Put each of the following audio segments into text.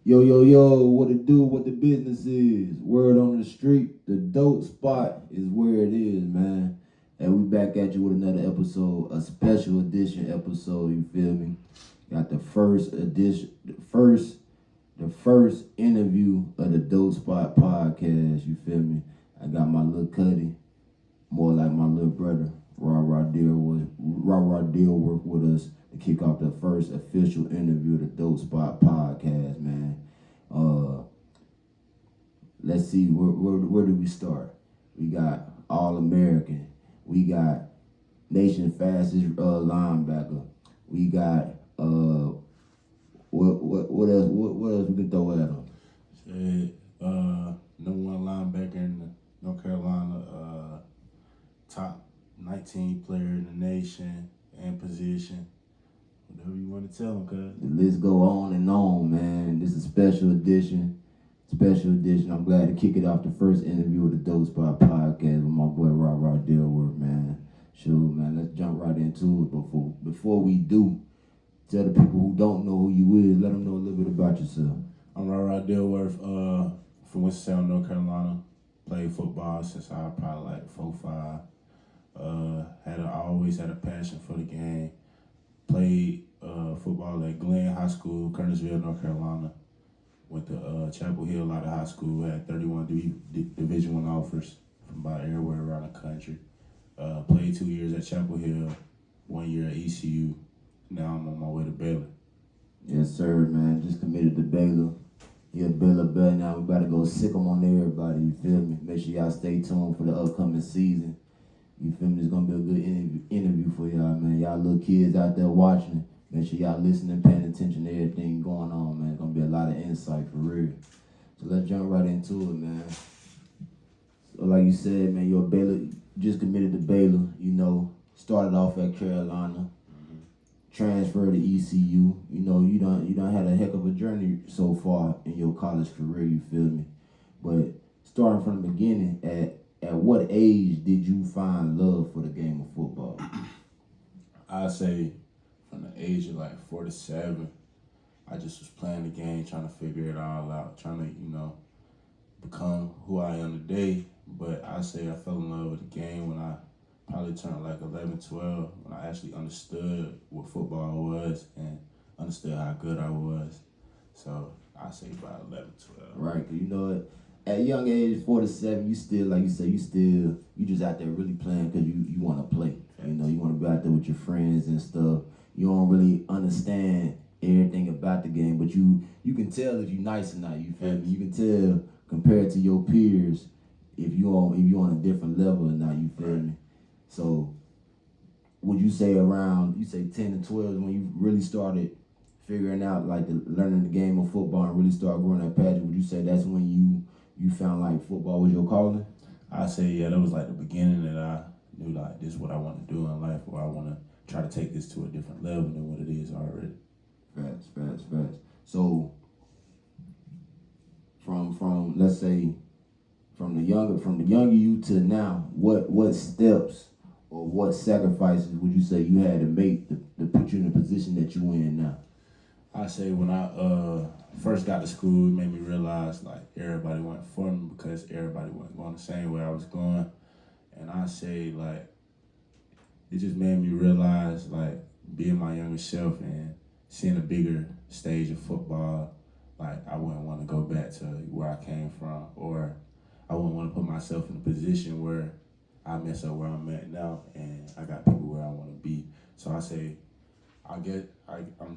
Yo, yo, yo, what it do, what the business is. Word on the street, the dope spot is where it is, man. And we back at you with another episode, a special edition episode, you feel me? Got the first edition, the first interview of the Dope Spot podcast, you feel me? I got my little cuddy, more like my little brother, RARA Dillworth with us to kick off the first official interview of the Dope Spot podcast, man. Let's see, where do we start? We got All-American. We got nation fastest linebacker. We got what else we can throw at him? Number one linebacker in North Carolina, top 19 player in the nation and position. Whatever you want to tell them, cuz. The list go on and on, man. This is a special edition. I'm glad to kick it off the first interview of the Dope Spot podcast with my boy RARA Dillworth, man. Sure, man. Let's jump right into it. Before we do, tell the people who don't know who you is, let them know a little bit about yourself. I'm RARA Dillworth, from Winston-Salem, North Carolina. Played football since I was probably like 4-5. I always had a passion for the game. Played football at Glenn High School, Kernersville, North Carolina. Went to Chapel Hill out of high school. Had 31 Division I offers from about everywhere around the country. Played 2 years at Chapel Hill, 1 year at ECU. Now I'm on my way to Baylor. Yes, sir, man. Just committed to Baylor. Yeah, Baylor better now. We about to go sick 'em on everybody, you feel me? Make sure y'all stay tuned for the upcoming season. You feel me? It's going to be a good interview for y'all, man. Y'all little kids out there watching, make sure y'all listening, paying attention to everything going on, man. It's going to be a lot of insight for real. So let's jump right into it, man. So like you said, man, you're a Baylor, just committed to Baylor, you know, started off at Carolina, transferred to ECU. You know, you done had a heck of a journey so far in your college career, you feel me? But starting from the beginning, at what age did you find love for the game of football? I'd say from the age of like 4 to 7, I just was playing the game, trying to figure it all out, trying to, become who I am today. But I say I fell in love with the game when I probably turned like 11, 12, when I actually understood what football was and understood how good I was. So I say about 11, 12. Right, 'cause you know what? At a young age, 4 to 7, you still, like you say, you just out there really playing because you want to play. You know, you want to be out there with your friends and stuff. You don't really understand everything about the game, but you can tell if you're nice or not. You feel me? You can tell compared to your peers if you on a different level or not. You feel me? So, would you say around 10 and 12 is when you really started figuring out like learning the game of football and really start growing that passion? Would you say that's when you found like football was your calling? I say, yeah, that was like the beginning that I knew like this is what I want to do in life, or I want to try to take this to a different level than what it is already. Facts. So from let's say from the younger you to now, what steps or what sacrifices would you say you had to make to put you in the position that you in now? I say when I first got to school, it made me realize like everybody wasn't for me because everybody wasn't going the same way I was going. And I say like it just made me realize like being my younger self and seeing a bigger stage of football, like I wouldn't want to go back to where I came from, or I wouldn't want to put myself in a position where I mess up where I'm at now and I got people where I want to be. So I say I'm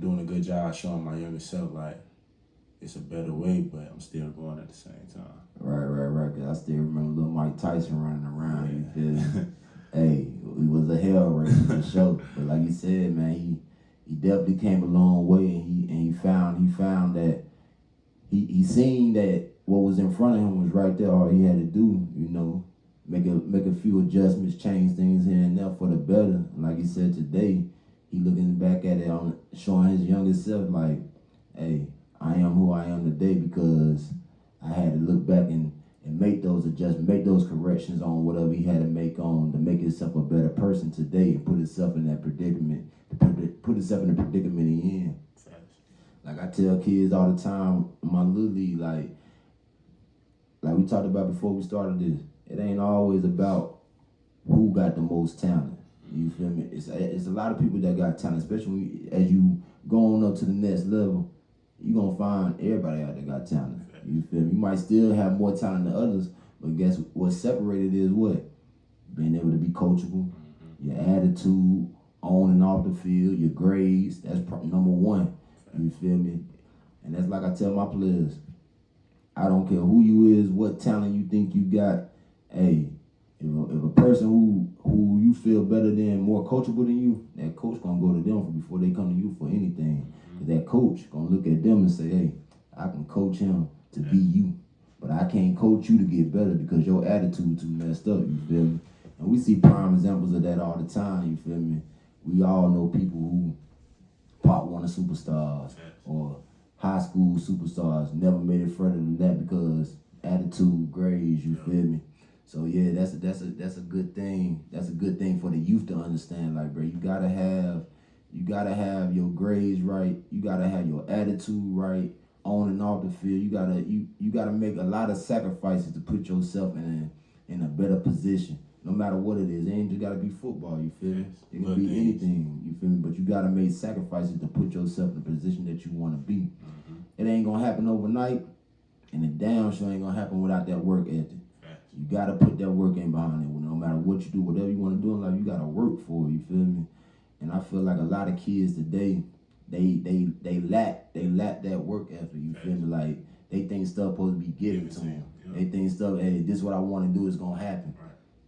doing a good job showing my younger self like it's a better way, but I'm still going at the same time. Right. Cause I still remember little Mike Tyson running around. You feel me? Hey, he was a hell race for sure. But like you said, man, he definitely came a long way, and he found that he seen that what was in front of him was right there. All he had to do, make a few adjustments, change things here and there for the better. And like he said today, he looking back at it, showing his younger self like, hey, I am who I am today because I had to look back and make those adjustments, make those corrections on whatever he had to make himself a better person today and put himself in that predicament, put himself in the predicament he in. Like I tell kids all the time in my little league, like we talked about before we started this, it ain't always about who got the most talent. You feel me? It's a lot of people that got talent, especially as you go on up to the next level. You gonna find everybody out there got talent. You feel me? You might still have more talent than others, but guess what separated is what? Being able to be coachable, your attitude on and off the field, your grades. That's number one. You feel me? And that's like I tell my players. I don't care who you is, what talent you think you got. Hey, if a person who you feel better than, more coachable than you, that coach gonna go to them before they come to you for anything. That coach gonna look at them and say, hey, I can coach him to be you, but I can't coach you to get better because your attitude too messed up. You feel me? And we see prime examples of that all the time. You feel me? We all know people who Pop Warner superstars or high school superstars never made it further than that because attitude, grades. You feel me? So yeah, that's a good thing. That's a good thing for the youth to understand. Like, bro, you gotta have your grades right. You gotta have your attitude right on and off the field. You gotta make a lot of sacrifices to put yourself in a better position. No matter what it is, it ain't just gotta be football. You feel me? It can be anything. You feel me? But you gotta make sacrifices to put yourself in the position that you want to be. It ain't gonna happen overnight, and the damn sure ain't gonna happen without that work ethic. You gotta put that work in behind it. No matter what you do, whatever you want to do in life, you gotta work for it. You feel me? And I feel like a lot of kids today, they lack that work effort. You feel me? Like they think stuff supposed to be given to them. They think stuff, hey, this is what I want to do is gonna happen.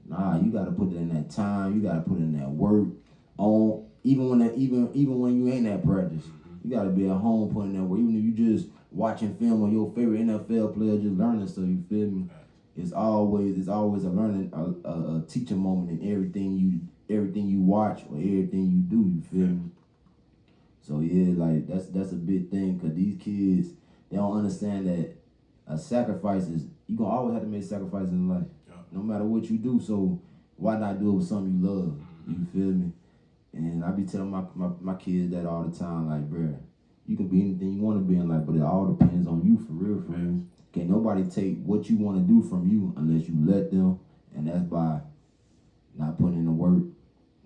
Nah, you gotta put it in that time. You gotta put in that work. On even when you ain't at practice, you gotta be at home putting that work. Even if you just watching film on your favorite NFL player, just learning stuff. You feel me? It's always a learning, a teaching moment in everything you watch or everything you do. You feel me? So yeah, like that's a big thing because these kids, they don't understand that sacrifices. You gonna always have to make sacrifices in life, no matter what you do. So why not do it with something you love? You feel me? And I be telling my kids that all the time, like, bruh, you can be anything you want to be in life, but it all depends on you for real, friends. Can't nobody take what you want to do from you unless you let them, and that's by not putting in the work,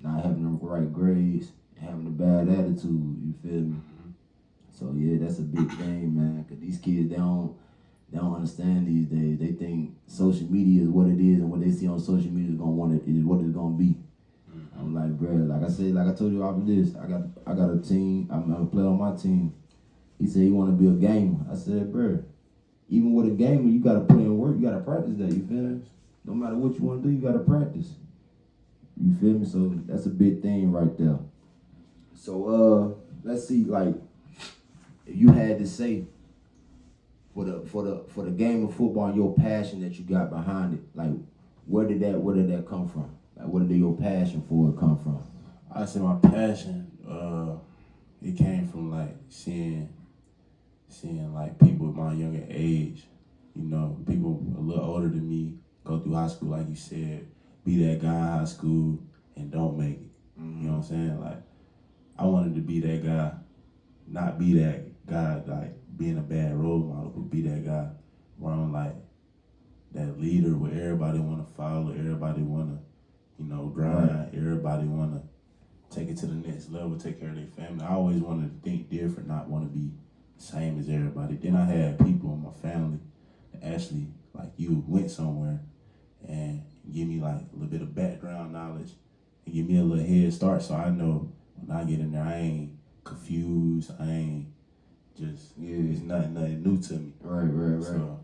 not having the right grades, and having a bad attitude. You feel me? So yeah, that's a big thing, man. Cause these kids, they don't understand these days. They think social media is what it is, and what they see on social media is what it's gonna be. I'm like, bro, like I told you after this, I got a team. I'm a player on my team. He said he want to be a gamer. I said, bro, even with a gamer, you gotta put in work. You gotta practice that. You feel me? No matter what you want to do, you gotta practice. You feel me? So that's a big thing right there. So let's see, like, if you had to say for the game of football and your passion that you got behind it, like, where did that come from? Like, where did your passion for it come from? I say my passion, it came from like seeing like people my younger age, you know, people a little older than me go through high school, like you said, be that guy in high school and don't make it. You know what I'm saying? Like, I wanted to be that guy, not be that guy like being a bad role model, but be that guy where I'm like that leader where everybody want to follow, everybody want to, you know, grind, everybody want to take it to the next level, take care of their family. I always wanted to think different, not want to be the same as everybody. Then I had people in my family that actually, like you, went somewhere and give me like a little bit of background knowledge and give me a little head start so I know when I get in there, I ain't confused, I ain't just, it's nothing new to me. Right. So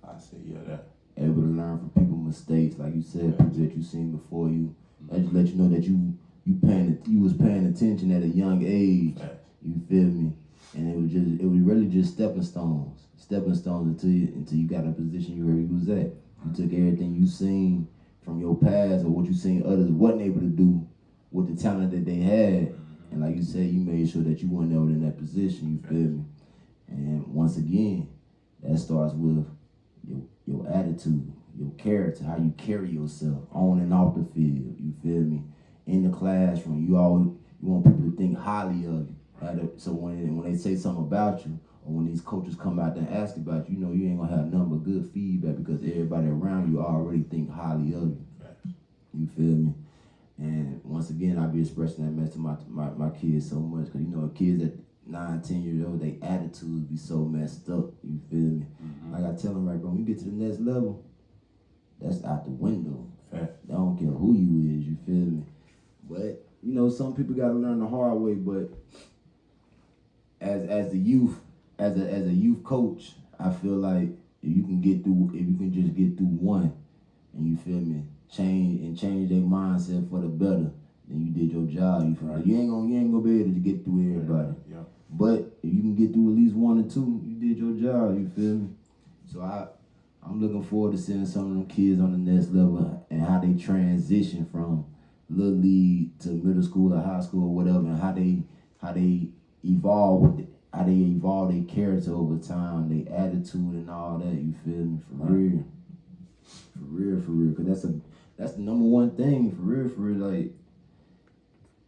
I said, yeah, that. Able to learn from people's mistakes, like you said, people that you seen before you. That just let you know that you was paying attention at a young age. You feel me? And it was really just stepping stones until you got in a position where you was at. You took everything you seen from your past or what you seen others wasn't able to do with the talent that they had. And like you said, you made sure that you weren't ever in that position, you feel me? And once again, that starts with your attitude, your character, how you carry yourself on and off the field, you feel me? In the classroom, you want people to think highly of you. So when they say something about you, or when these coaches come out there and ask about you, you know you ain't gonna have nothing but good feedback because everybody around you already think highly of you. You feel me? And once again, I be expressing that message to my kids so much because, you know, kids at 9, 10 years old, they attitudes be so messed up. You feel me? Like I tell them right, bro, when you get to the next level, that's out the window. They don't care who you is, you feel me? But, you know, some people got to learn the hard way, but as a youth coach, I feel like if you can just get through one, and you feel me, change their mindset for the better, then you did your job. You feel me? You ain't gonna be able to get through everybody. Yeah. But if you can get through at least 1 or 2, you did your job. You feel me? So I'm looking forward to seeing some of them kids on the next level and how they transition from little league to middle school or high school or whatever, and how they evolve their character over time, their attitude and all that. You feel me? For real. Cause that's the number one thing. For real. Like,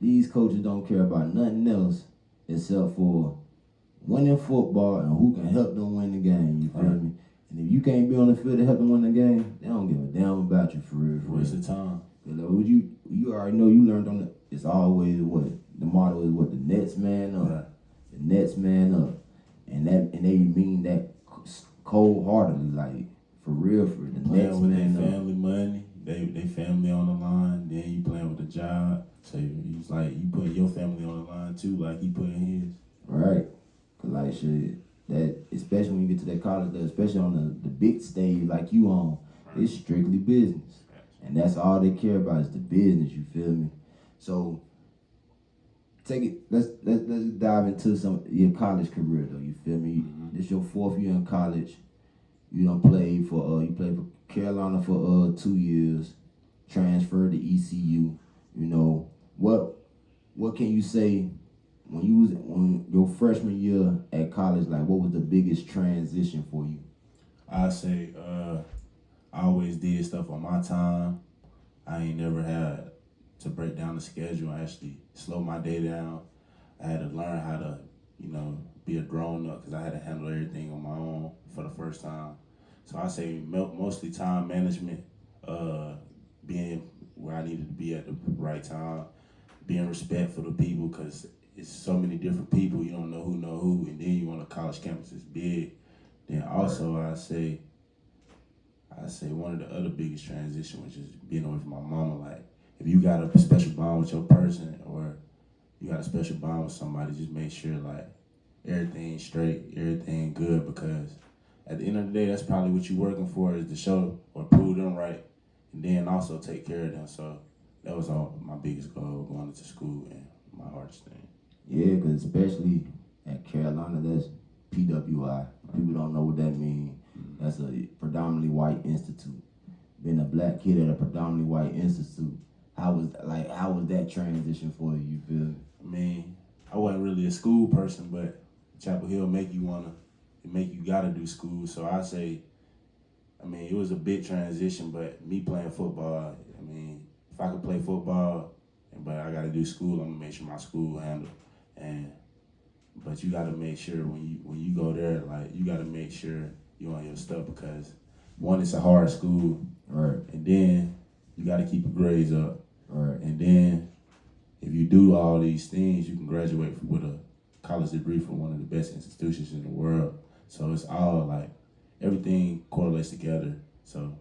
these coaches don't care about nothing else except for winning football and who can help them win the game. You feel me? And if you can't be on the field to help them win the game, they don't give a damn about you. For real. Waste of time. You already know, you learned on it's always what the motto is, what the next man up. Right. The next man up. And they mean that cold-heartedly, like, for real, for the next man up. Family money, they family on the line, then you playing with the job. So it's like you putting your family on the line too, like you putting his. Right. Cause like shit, that especially when you get to that college level, especially on the big stage like you on, it's strictly business. And that's all they care about is the business, you feel me? So let's dive into your college career though, you feel me? This your 4th year in college. You done played for Carolina for 2 years, transferred to ECU. You know, what can you say when your freshman year at college, like what was the biggest transition for you? I say I always did stuff on my time. I ain't never had to break down the schedule and actually slow my day down. I had to learn how to, you know, be a grown up because I had to handle everything on my own for the first time. So I say mostly time management, being where I needed to be at the right time, being respectful to people because it's so many different people, you don't know who, and then you on a college campus that's big. Then also I say one of the other biggest transitions was just being away from my mama. Like, if you got a special bond with your person or you got a special bond with somebody, just make sure like everything's straight, everything good, because at the end of the day, that's probably what you're working for, is to show or prove them right, and then also take care of them. So that was all my biggest goal going into school and my hardest thing. Yeah, because especially at Carolina, that's PWI. People don't know what that means. That's a predominantly white institute. Being a black kid at a predominantly white institute, how was that transition for you? You feel me? I mean, I wasn't really a school person, but Chapel Hill make you gotta do school. So I say, I mean, it was a big transition, but me playing football, I mean, if I could play football, but I gotta do school, I'm gonna make sure my school handle. But you gotta make sure when you go there, like, you gotta make sure you on your stuff, because one, it's a hard school, right? And then you gotta keep your grades up, right? And then if you do all these things, you can graduate with a college degree from one of the best institutions in the world. So it's all like, everything correlates together. So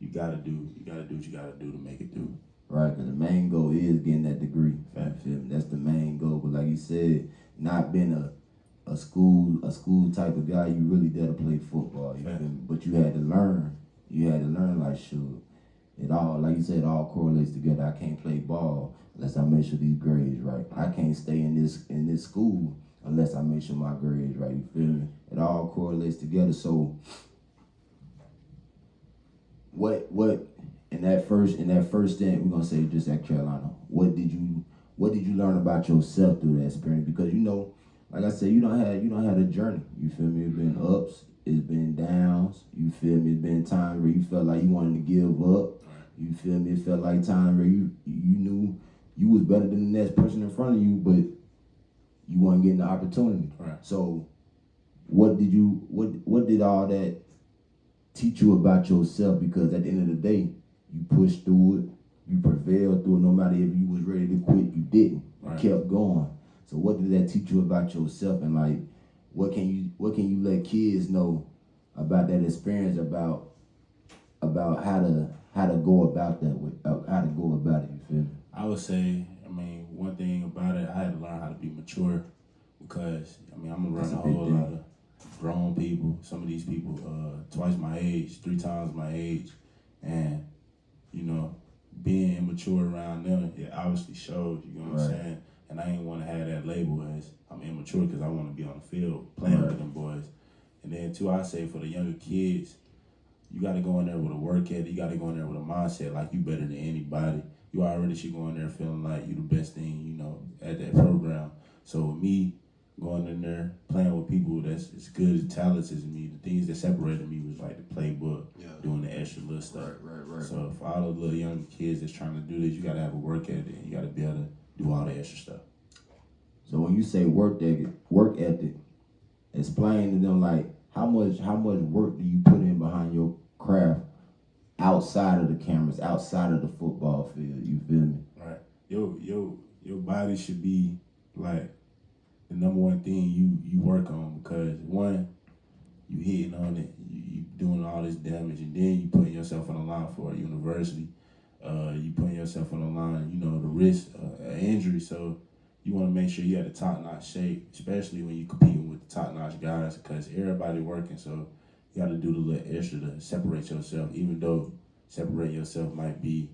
you gotta do what you gotta do to make it through. Right, because the main goal is getting that degree. That's the main goal. But like you said, not being a school type of guy, you really there to play football. You feel me? But you had to learn. Like, shoot, it all, like you said, it all correlates together. I can't play ball unless I make sure these grades right. I can't stay in this school unless I make sure my grades right. You feel me? It all correlates together. So what in that first stint, we're gonna say just at Carolina, what did you learn about yourself through that experience? Because, you know, like I said, you don't have a journey. You feel me? It's been ups, it's been downs. You feel me? It's been times where you felt like you wanted to give up. You feel me? It felt like time where you knew you was better than the next person in front of you, but you weren't getting the opportunity. Right. So what did all that teach you about yourself? Because at the end of the day, you pushed through it, you prevailed through it. No matter if you was ready to quit, you didn't. Right. You kept going. So what did that teach you about yourself, and like what can you let kids know about that experience, about how to go about that, how to go about it? You feel me? I would say, I mean, one thing about it, I had to learn how to be mature, because I mean, I'm around a whole lot of grown people. Some of these people twice my age, 3 times my age, and you know, being immature around them, it obviously shows. You know what I'm saying? And I ain't want to have that label as I'm immature, because I want to be on the field playing with them boys. And then too, I say for the younger kids, you got to go in there with a work ethic. You got to go in there with a mindset like you better than anybody. You already should go in there feeling like you the best thing, you know, at that program. So with me going in there, playing with people that's as good as talented as me, the things that separated me was like the playbook, doing the extra little stuff. Right. So for all the little young kids that's trying to do this, you got to have a work ethic, and you got to be able to do all the extra stuff. So when you say work ethic, explain to them like how much work do you put in behind your craft outside of the cameras, outside of the football field? You feel me? Right. Your body should be like the number one thing you work on, because one, you hitting on it, you doing all this damage, and then you putting yourself on the line for a university. You putting yourself on the line, you know, the risk of injury. So you want to make sure you have the top-notch shape, especially when you competing with the top-notch guys, because everybody working. So you got to do the little extra to separate yourself, even though separate yourself might be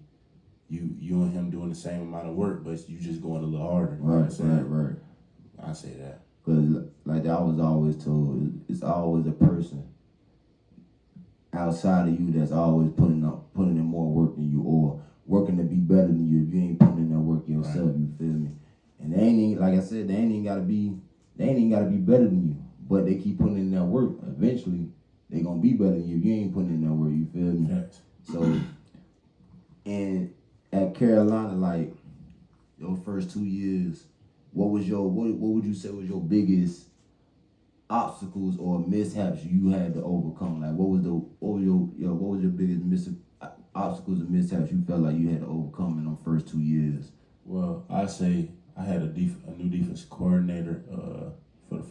you and him doing the same amount of work, but you just going a little harder. You know what I'm saying? Right. I say that. Because like I was always told, it's always a person outside of you that's always putting in more work than you, or working to be better than you. If you ain't putting in that work yourself, right. You feel me? And they ain't even, like I said, they ain't even gotta be better than you. But they keep putting in that work. Eventually, they gonna be better than you if you ain't putting in that work. You feel me? Yes. So, and at Carolina, like your first 2 years, what would you say was your biggest obstacles or mishaps you had to overcome? Like what was your biggest obstacles and mishaps you felt like you had to overcome in those first 2 years? Well, I say I had a new defense coordinator for the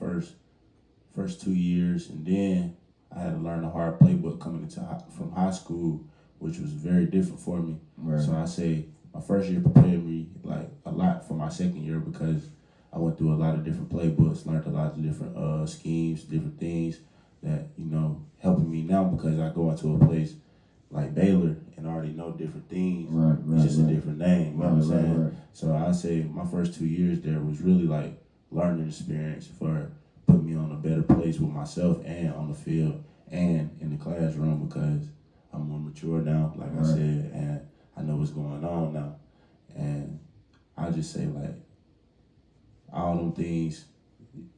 first 2 years, and then I had to learn a hard playbook coming from high school, which was very different for me. Right. So I say my first year prepared me like a lot for my second year, because I went through a lot of different playbooks, learned a lot of different schemes, different things that, you know, helping me now, because I go into a place like Baylor and already know different things. Right, it's just a different name, you know what I'm saying? Right. So I say my first 2 years there was really like learning experience for putting me on a better place with myself and on the field and in the classroom, because I'm more mature now, like I said, and I know what's going on now. And I just say, like, all them things,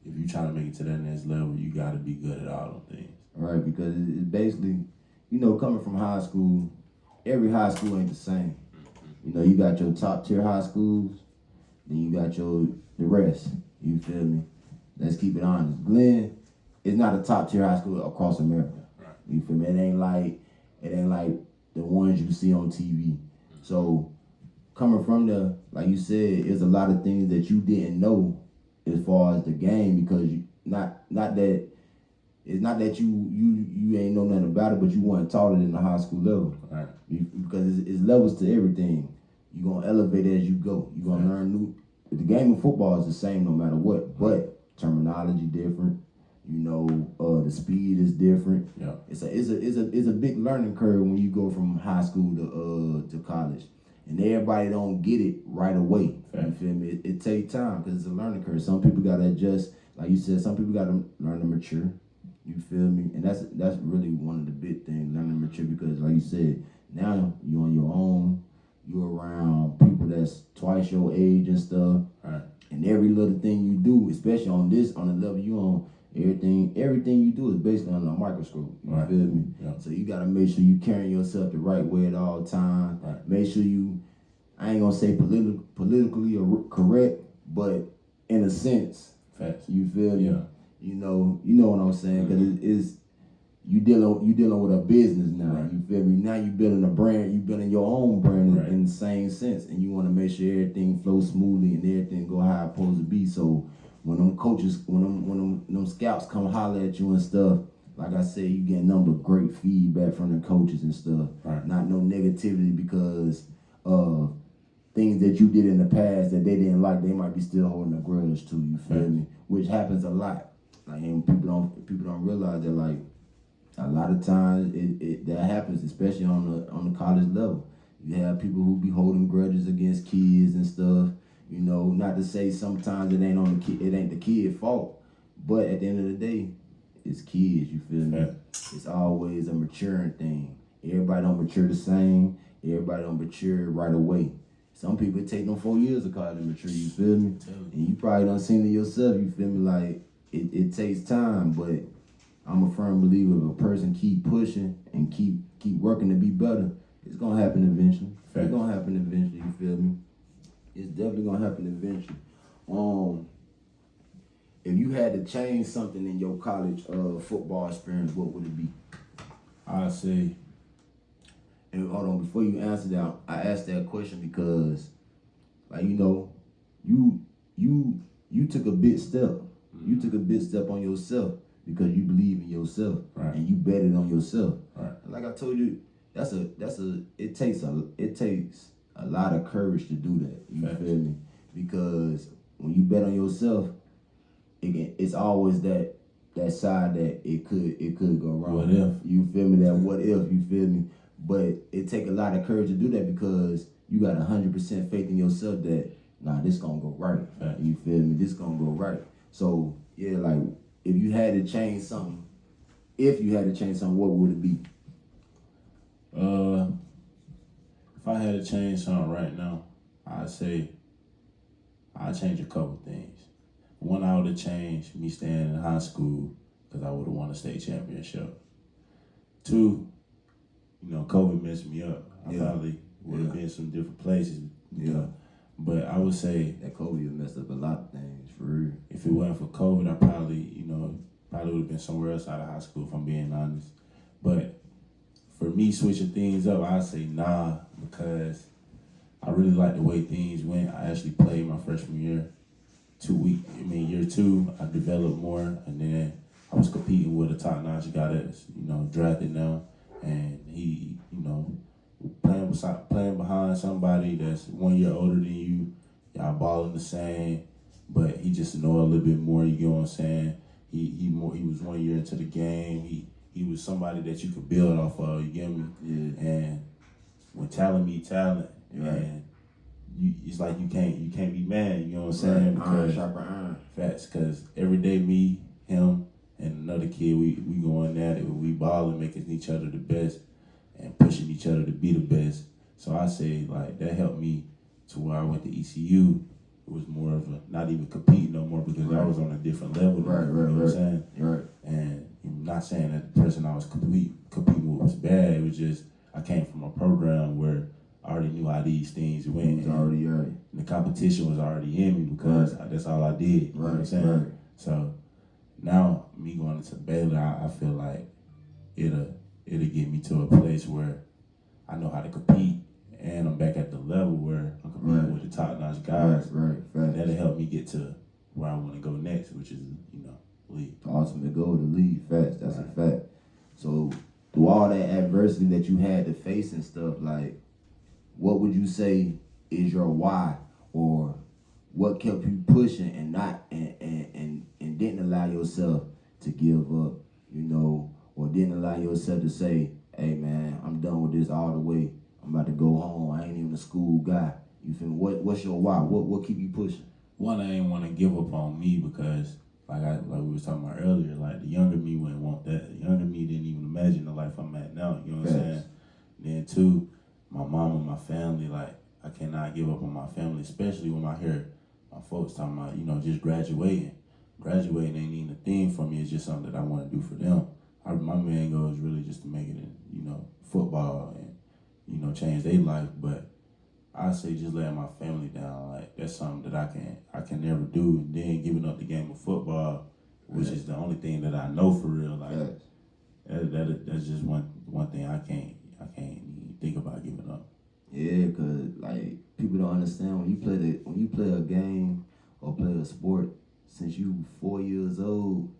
if you try to make it to that next level, you got to be good at all them things. Right, because it's basically, you know, coming from high school, every high school ain't the same. You know, you got your top tier high schools, then you got the rest. You feel me? Let's keep it honest. Glenn is not a top tier high school across America. Right. You feel me? It ain't like the ones you see on TV. So coming from like you said, there's a lot of things that you didn't know as far as the game, because you it's not that you ain't know nothing about it, but you weren't taught it in the high school level. Right. Because it's levels to everything. You're gonna elevate as you go. You're gonna learn new. The game of football is the same no matter what, but terminology different. You know, the speed is different. Yeah. It's a big learning curve when you go from high school to college, and everybody don't get it right away. Okay. You feel me? It takes time because it's a learning curve. Some people gotta adjust, like you said. Some people gotta learn to mature. You feel me? And that's really one of the big things, learning to mature, because like you said, now you're on your own. You're around people that's twice your age and stuff. Right. And every little thing you do, especially on the level you on, everything you do is basically under a microscope. You feel me? Yeah. So you gotta make sure you carrying yourself the right way at all times. Right. Make sure I ain't gonna say politically correct, but in a sense, Facts. You feel me? Yeah. You know what I'm saying? Because it's you dealing with a business now. Right. You feel me? Now you building a brand. You building your own brand Right. in the same sense, and you want to make sure everything flows smoothly and everything go how it's supposed to be. So when them coaches, when them scouts come holler at you and stuff, like I said, you get nothing but great feedback from the coaches and stuff. Right. Not no negativity because of things that you did in the past that they didn't like. They might be still holding a grudge to you. Feel me? Which happens a lot. Like, and people don't realize that, like, a lot of times that happens, especially on the college level. You have people who be holding grudges against kids and stuff. You know, not to say sometimes it ain't the kid's fault, but at the end of the day, it's kids. You feel me? Yeah. It's always a maturing thing. Everybody don't mature the same. Everybody don't mature right away. Some people it take them 4 years of college to mature. You feel me? And you probably done seen it yourself. You feel me? Like it takes time, but I'm a firm believer if a person keep pushing and keep working to be better, it's gonna happen eventually. Fact. It's gonna happen eventually, you feel me? It's definitely gonna happen eventually. If you had to change something in your college football experience, what would it be? I'd say, And hold on, before you answer that, I asked that question because, like, you took a big step. You took a big step on yourself because you believe in yourself, right, and you betted on yourself. right, Like I told you, it takes a lot of courage to do that. You Facts. feel me? Because when you bet on yourself, it's always that side that it could go wrong. What if? You feel me? That what if? You feel me? But it take a lot of courage to do that because you got 100% faith in yourself that this gonna go right. Facts. You feel me? This gonna go right. So yeah, like if you had to change something, what would it be? If I had to change something right now, I'd say I'd change a couple things. One, I would have changed me staying in high school because I would have won a state championship. Two, COVID messed me up. I probably would have been some different places. But I would say that COVID messed up a lot of things, for real. if it wasn't for COVID, I probably would have been somewhere else out of high school, if I'm being honest. But for me, switching things up, I'd say nah, because I really like the way things went. I actually played my freshman year 2 weeks. Year two, I developed more, and then I was competing with a top-notch guy that's, drafted now, and he, playing behind somebody that's 1 year older than you. Y'all balling the same, but he just know a little bit more. You know what I'm saying? He was 1 year into the game. He was somebody that you could build off of. You get me? Yeah. And when talent meet talent, Right. and it's like you can't be mad. You know what I'm saying? Right. Iron sharper iron. Facts, because every day me, him, and another kid, we going at it. We balling, making each other the best, and pushing each other to be the best. So I say like that helped me to where I went to ECU. It was more of a not even competing no more because I was on a different level. Right. You know what I'm saying? Right. And I'm not saying that the person I was competing with was bad. It was just I came from a program where I already knew how these things went. It was already right. The competition was already in me because that's all I did. You know what I'm saying? Right. So now me going into Baylor, I feel like it'll get me to a place where I know how to compete, and I'm back at the level where I'm competing with the top-notch guys. Right. That'll help me get to where I want to go next, which is league. The ultimate goal to lead. Facts. That's a fact. So through all that adversity that you had to face and stuff, like, what would you say is your why, or what kept you pushing and not and didn't allow yourself to give up, or didn't allow yourself to say, hey man, I'm done with this all the way. I'm about to go home. I ain't even a school guy. You feel me? What's your why? What keep you pushing? One, I ain't want to give up on me because like we was talking about earlier, like the younger me wouldn't want that. The younger me didn't even imagine the life I'm at now. You know what I'm saying? Then two, my mom and my family, like I cannot give up on my family, especially when I hear my folks talking about, just graduating. Graduating ain't even a thing for me. It's just something that I want to do for them. My main goal is really just to make it in, football and, change their life. But I say just letting my family down. Like that's something that I can never do. And then giving up the game of football, which is the only thing that I know for real. Like that's just one thing I can't even think about giving up. Yeah, cause like people don't understand when you play a game or play a sport since you 4 years old,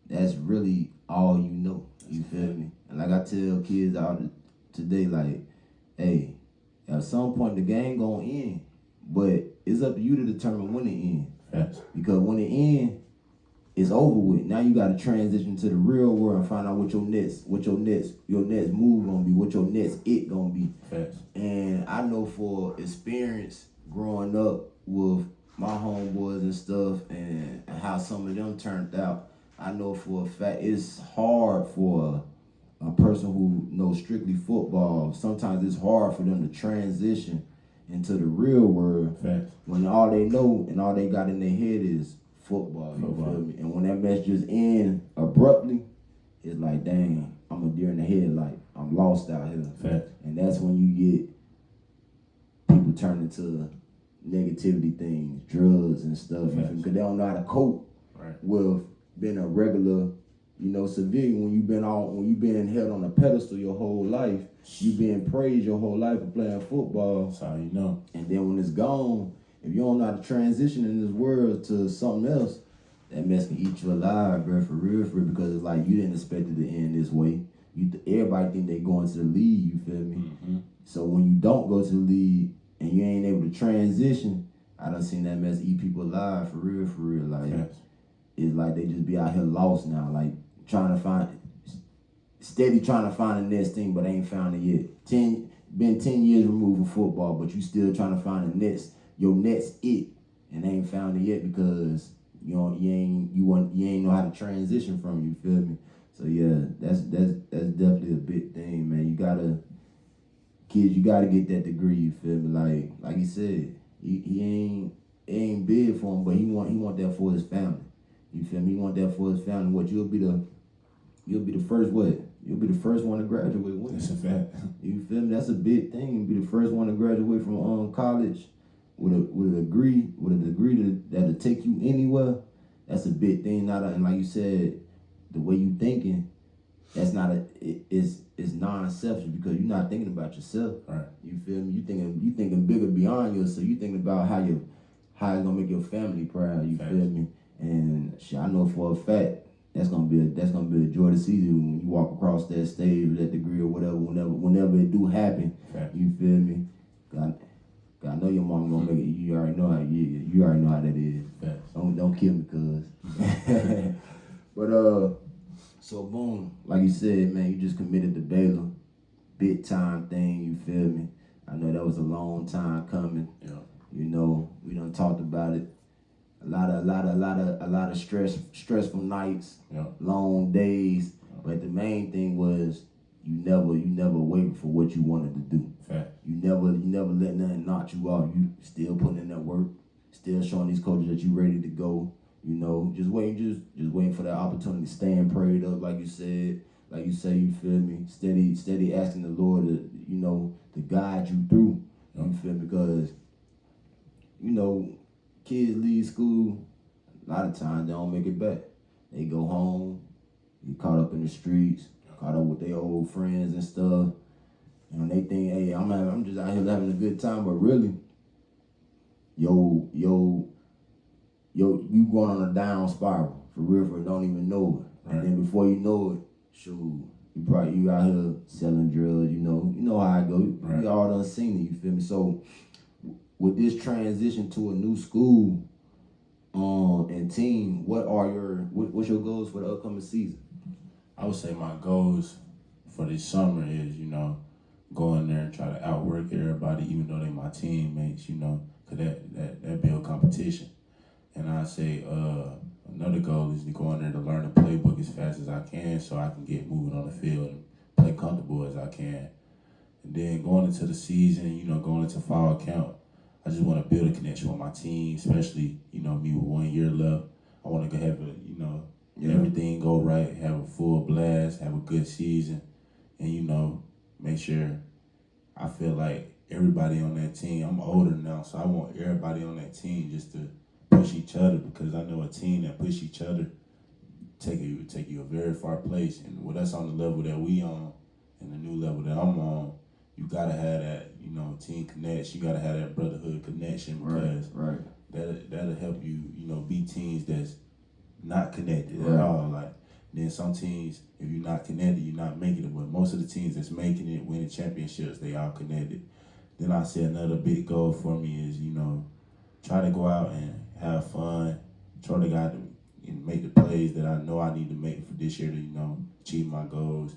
that's really all you know. You feel me? And like I tell kids out today, like, hey, at some point the game gonna end, but it's up to you to determine when it ends. Yes. Because when it ends, it's over with. Now you gotta transition to the real world and find out what your next move gonna be, what your next it gonna be. Yes. And I know for experience growing up with my homeboys and stuff and how some of them turned out, I know for a fact it's hard for a person who knows strictly football. Sometimes it's hard for them to transition into the real world when all they know and all they got in their head is football. You feel me? And when that match just ends abruptly, it's like, dang, I'm a deer in the headlight. I'm lost out here. And that's when you get people turn into negativity things, drugs and stuff, because they don't know how to cope with being a regular, civilian. When you been held on a pedestal your whole life, you been praised your whole life for playing football. That's how you know. And then when it's gone, if you don't know how to transition in this world to something else, that mess can eat you alive, bro, for real, because it's like you didn't expect it to end this way. Everybody think they going to the league, you feel me? Mm-hmm. So when you don't go to the league and you ain't able to transition, I done seen that mess eat people alive, for real. Like, it's like they just be out here lost now, like trying to find the next thing, but ain't found it yet. Been 10 years removed from football, but you still trying to find your next it, and ain't found it yet because you ain't know how to transition from it, you feel me? So yeah, that's definitely a big thing, man. You gotta get that degree, you feel me? Like he said, it ain't big for him, but he want that for his family. You feel me? He want that for his family. What you'll be the first what? You'll be the first one to graduate with. That's a fact. You feel me? That's a big thing. You'll be the first one to graduate from college with a degree that'll take you anywhere. That's a big thing. And like you said, the way you thinking, that's not it's non-selfish because you're not thinking about yourself. Right. You feel me? You thinking bigger beyond yourself. You thinking about how it's gonna make your family proud. You feel me? And shit, I know for a fact that's gonna be a joy to see you when you walk across that stage with that degree or whatever. Whenever it do happen, you feel me? God, I know your mom gonna make it. You already know how. You already know how that is. Don't kill me, cuz. But so boom, like you said, man, you just committed to Baylor, big time thing. You feel me? I know that was a long time coming. Yeah. We done talked about it. A lot of stressful nights, long days. But the main thing was you never waited for what you wanted to do. You never let nothing knock you off. You still putting in that work, still showing these coaches that you ready to go. Just waiting for that opportunity, staying prayed up, like you said. Like you say, you feel me? Steady asking the Lord to guide you through. You feel me? Because kids leave school, a lot of times they don't make it back. They go home, get caught up in the streets, caught up with their old friends and stuff. They think, hey, I'm just out here having a good time, but really, you going on a down spiral, for real, don't even know it. Right. And then before you know it, shoot, you out here selling drugs, you know how I go. We all done seen it, you feel me? So with this transition to a new school and team, what's your goals for the upcoming season? I would say my goals for this summer is, go in there and try to outwork everybody, even though they my teammates, because that build competition. And I say another goal is to go in there to learn the playbook as fast as I can so I can get moving on the field and play comfortable as I can. And then going into the season, going into fall camp, I just want to build a connection with my team, especially, me with 1 year left. I want to have everything go right, have a full blast, have a good season, and, make sure I feel like everybody on that team. I'm older now, so I want everybody on that team just to push each other, because I know a team that push each other take you a very far place. And with us on the level that we on and the new level that I'm on, you gotta have that, team connection. You gotta have that brotherhood connection, because that'll help you, beat teams that's not connected at all. Like, then some teams, if you're not connected, you're not making it. But most of the teams that's making it, winning championships, they all connected. Then I say another big goal for me is, try to go out and have fun. Try to go out and make the plays that I know I need to make for this year to, achieve my goals.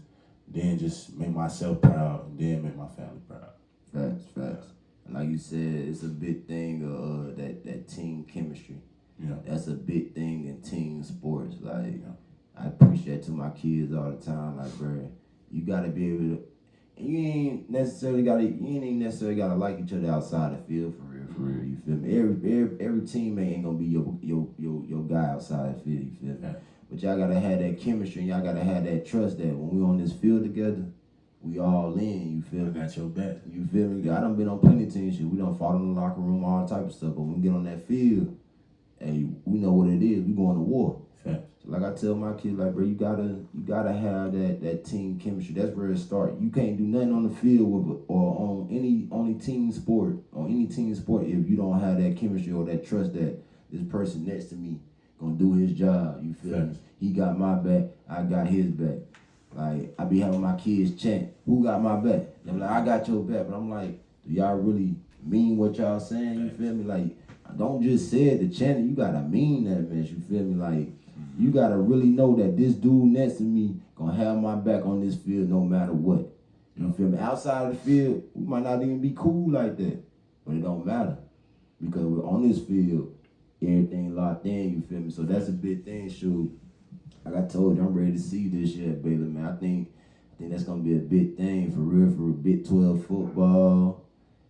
Then just make myself proud, and then make my family proud. Facts. And like you said, it's a big thing of that team chemistry. Yeah. That's a big thing in team sports. Like, I preach that to my kids all the time. Like, bro, you gotta be able to. You ain't necessarily gotta like each other outside the field for real. You feel me? Every teammate ain't gonna be your guy outside the field. You feel me? Yeah. But y'all gotta have that chemistry. And y'all gotta have that trust that when we on this field together, we all in. You feel me? I got your back. You feel me? I done been on plenty of team shit. We done fought in the locker room, all type of stuff. But when we get on that field, hey, we know what it is. We going to war. Fact. So like I tell my kids, like, bro, you gotta have that team chemistry. That's where it starts. You can't do nothing on the field or on any team sport if you don't have that chemistry or that trust that this person next to me gonna do his job. You feel me? He got my back, I got his back. Like, I be having my kids chant, who got my back? They're like, I got your back. But I'm like, do y'all really mean what y'all saying? You feel me? Like, don't just say it to chant it. You gotta mean that, man. You feel me? Like, you gotta really know that this dude next to me gonna have my back on this field no matter what. You feel me? Outside of the field, we might not even be cool like that. But it don't matter. Because we're on this field, everything locked in, you feel me? So that's a big thing, shoot. Like I told you, I'm ready to see this year at Baylor, man. I think that's gonna be a big thing for Big 12 football.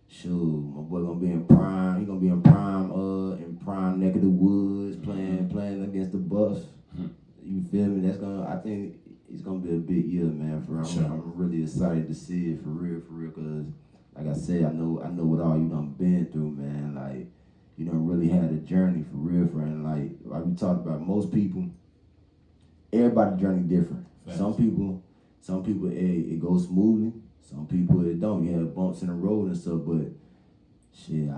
Shoot, my boy gonna be in prime. He gonna be in prime neck of the woods, playing against the Buffs. You feel me? I think it's gonna be a big year, man. I'm really excited to see it for real, cause like I said, I know what all you done been through, man. Like, you done really had a journey for real, and like we talked about, most people, everybody's journey different. Thanks. Some people it goes smoothly. Some people it don't. You have bumps in the road and stuff, but shit,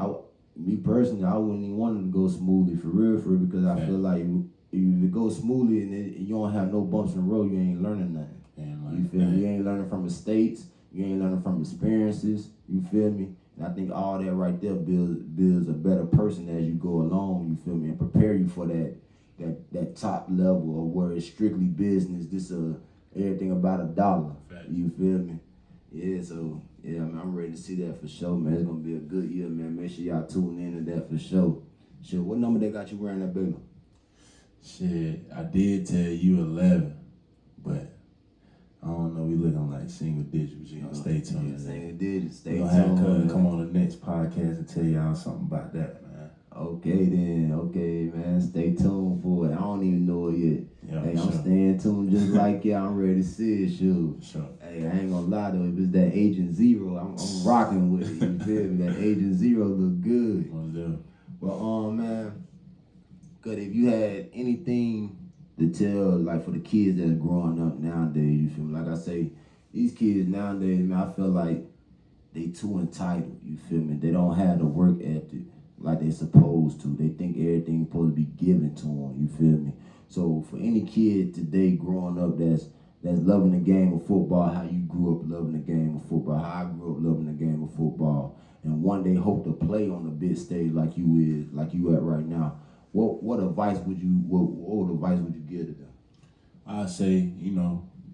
me personally, I wouldn't even want it to go smoothly for real, because I feel like if it goes smoothly and you don't have no bumps in the road, you ain't learning nothing. You feel me? You ain't learning from mistakes. You ain't learning from experiences. You feel me? And I think all that right there builds a better person as you go along. You feel me? And prepare you for that top level of where it's strictly business. This everything about $1. You feel me? Yeah, so yeah, man, I'm ready to see that for sure, man. It's gonna be a good year, man. Make sure y'all tune in to that for sure. Shit, what number they got you wearing at Baylor? Shit, I did tell you 11, but I don't know. We looking like single digits. But you gonna stay tuned. Yeah, single digits. Stay tuned. We'll have Cousin come on the next podcast and tell y'all something about that, man. Okay then. Okay, man. Stay tuned for it. I don't even know it yet. Yeah, hey, I'm staying tuned just like y'all. I'm ready to see it, shoot. Sure. Hey, I ain't gonna lie though. If it's that Agent Zero, I'm rocking with it. You feel me? That Agent Zero look good. But man, cause if you had anything to tell, like for the kids that's growing up nowadays, you feel me? Like I say, these kids nowadays, man, I feel like they too entitled. You feel me? They don't have the work ethic like they supposed to. They think everything's supposed to be given to them. You feel me? So for any kid today growing up that's loving the game of football, how you grew up loving the game of football, how I grew up loving the game of football, and one day hope to play on the big stage like you at right now, what advice would you give to them? I say,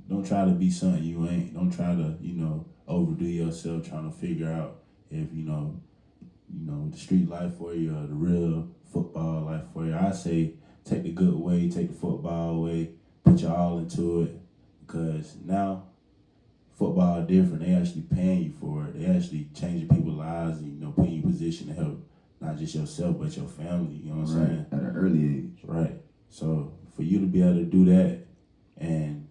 don't try to be something you ain't. Don't try to, overdo yourself trying to figure out if, the street life for you or the real football life for you. I say take the good way, take the football way, put your all into it, because now football different. They actually paying you for it. They actually changing people's lives and, putting you in position to help not just yourself but your family. You know what I'm saying? At an early age. Right. So for you to be able to do that and,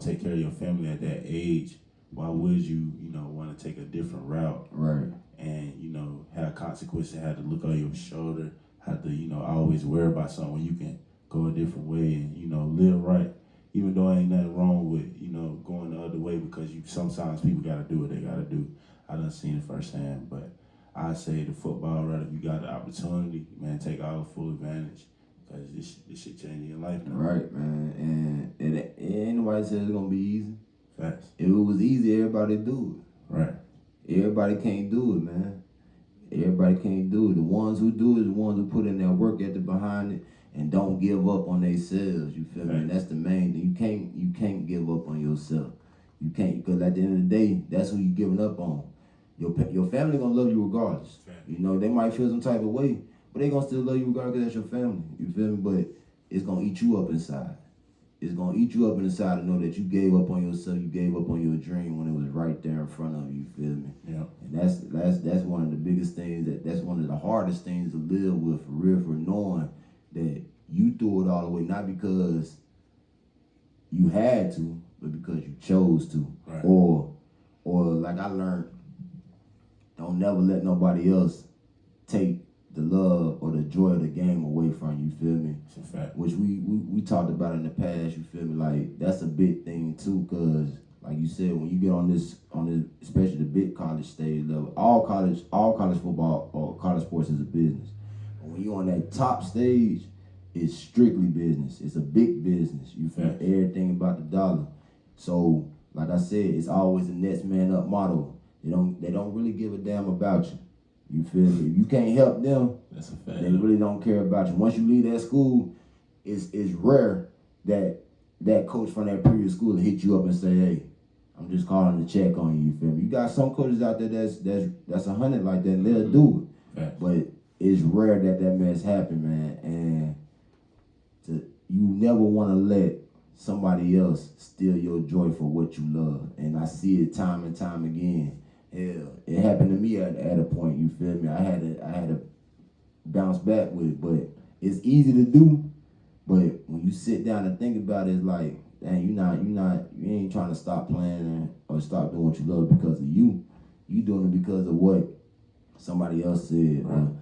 take care of your family at that age, why would you, want to take a different route? Right. and, you know, have consequences, have to look over your shoulder, have to, you know, always worry about something when you can go a different way and, you know, live right. Even though ain't nothing wrong with, you know, going the other way, because sometimes people gotta do what they gotta do. I done seen it firsthand, but I say the football, right, if you got the opportunity, man, take all the full advantage, because this shit changing your life now. Right, man. And it ain't nobody said it's gonna be easy. Facts. If it was easy, everybody do it. Right. Everybody can't do it, man. Everybody can't do it. The ones who do it is the ones who put in their work ethic behind it and don't give up on themselves. You feel me? And that's the main thing. You can't give up on yourself. You can't, because at the end of the day, that's who you giving up on. Your family gonna love you regardless. You know, they might feel some type of way, but they gonna still love you regardless, because that's your family. You feel me? But it's gonna eat you up inside. It's gonna eat you up inside to know that you gave up on yourself, you gave up on your dream when it was right there in front of you. You feel me? Yeah. And that's one of the biggest things, that's one of the hardest things to live with, for real, for knowing that you threw it all away, not because you had to, but because you chose to. Right. Or like I learned, don't never let nobody else take the love or the joy of the game away from you, feel me? It's a fact. Which we talked about in the past, you feel me? Like, that's a big thing too, because like you said, when you get on this, especially the big college stage level, all college football or college sports is a business. But when you're on that top stage, it's strictly business. It's a big business. You feel me? Everything about the dollar. So, like I said, it's always the next man up model. They don't really give a damn about you. You feel me? If you can't help them, that's a fact. They really don't care about you. Once you leave that school, it's rare that that coach from that previous school will hit you up and say, "Hey, I'm just calling to check on you." You feel me? You got some coaches out there that's 100 like that, and they'll do it. Right. But it's rare that mess happen, man. And you never want to let somebody else steal your joy for what you love. And I see it time and time again. Hell, it happened to me at a point. You feel me? I had to bounce back with it, but it's easy to do. But when you sit down and think about it, it's like, dang, you ain't trying to stop playing or stop doing what you love because of you. You doing it because of what somebody else said, or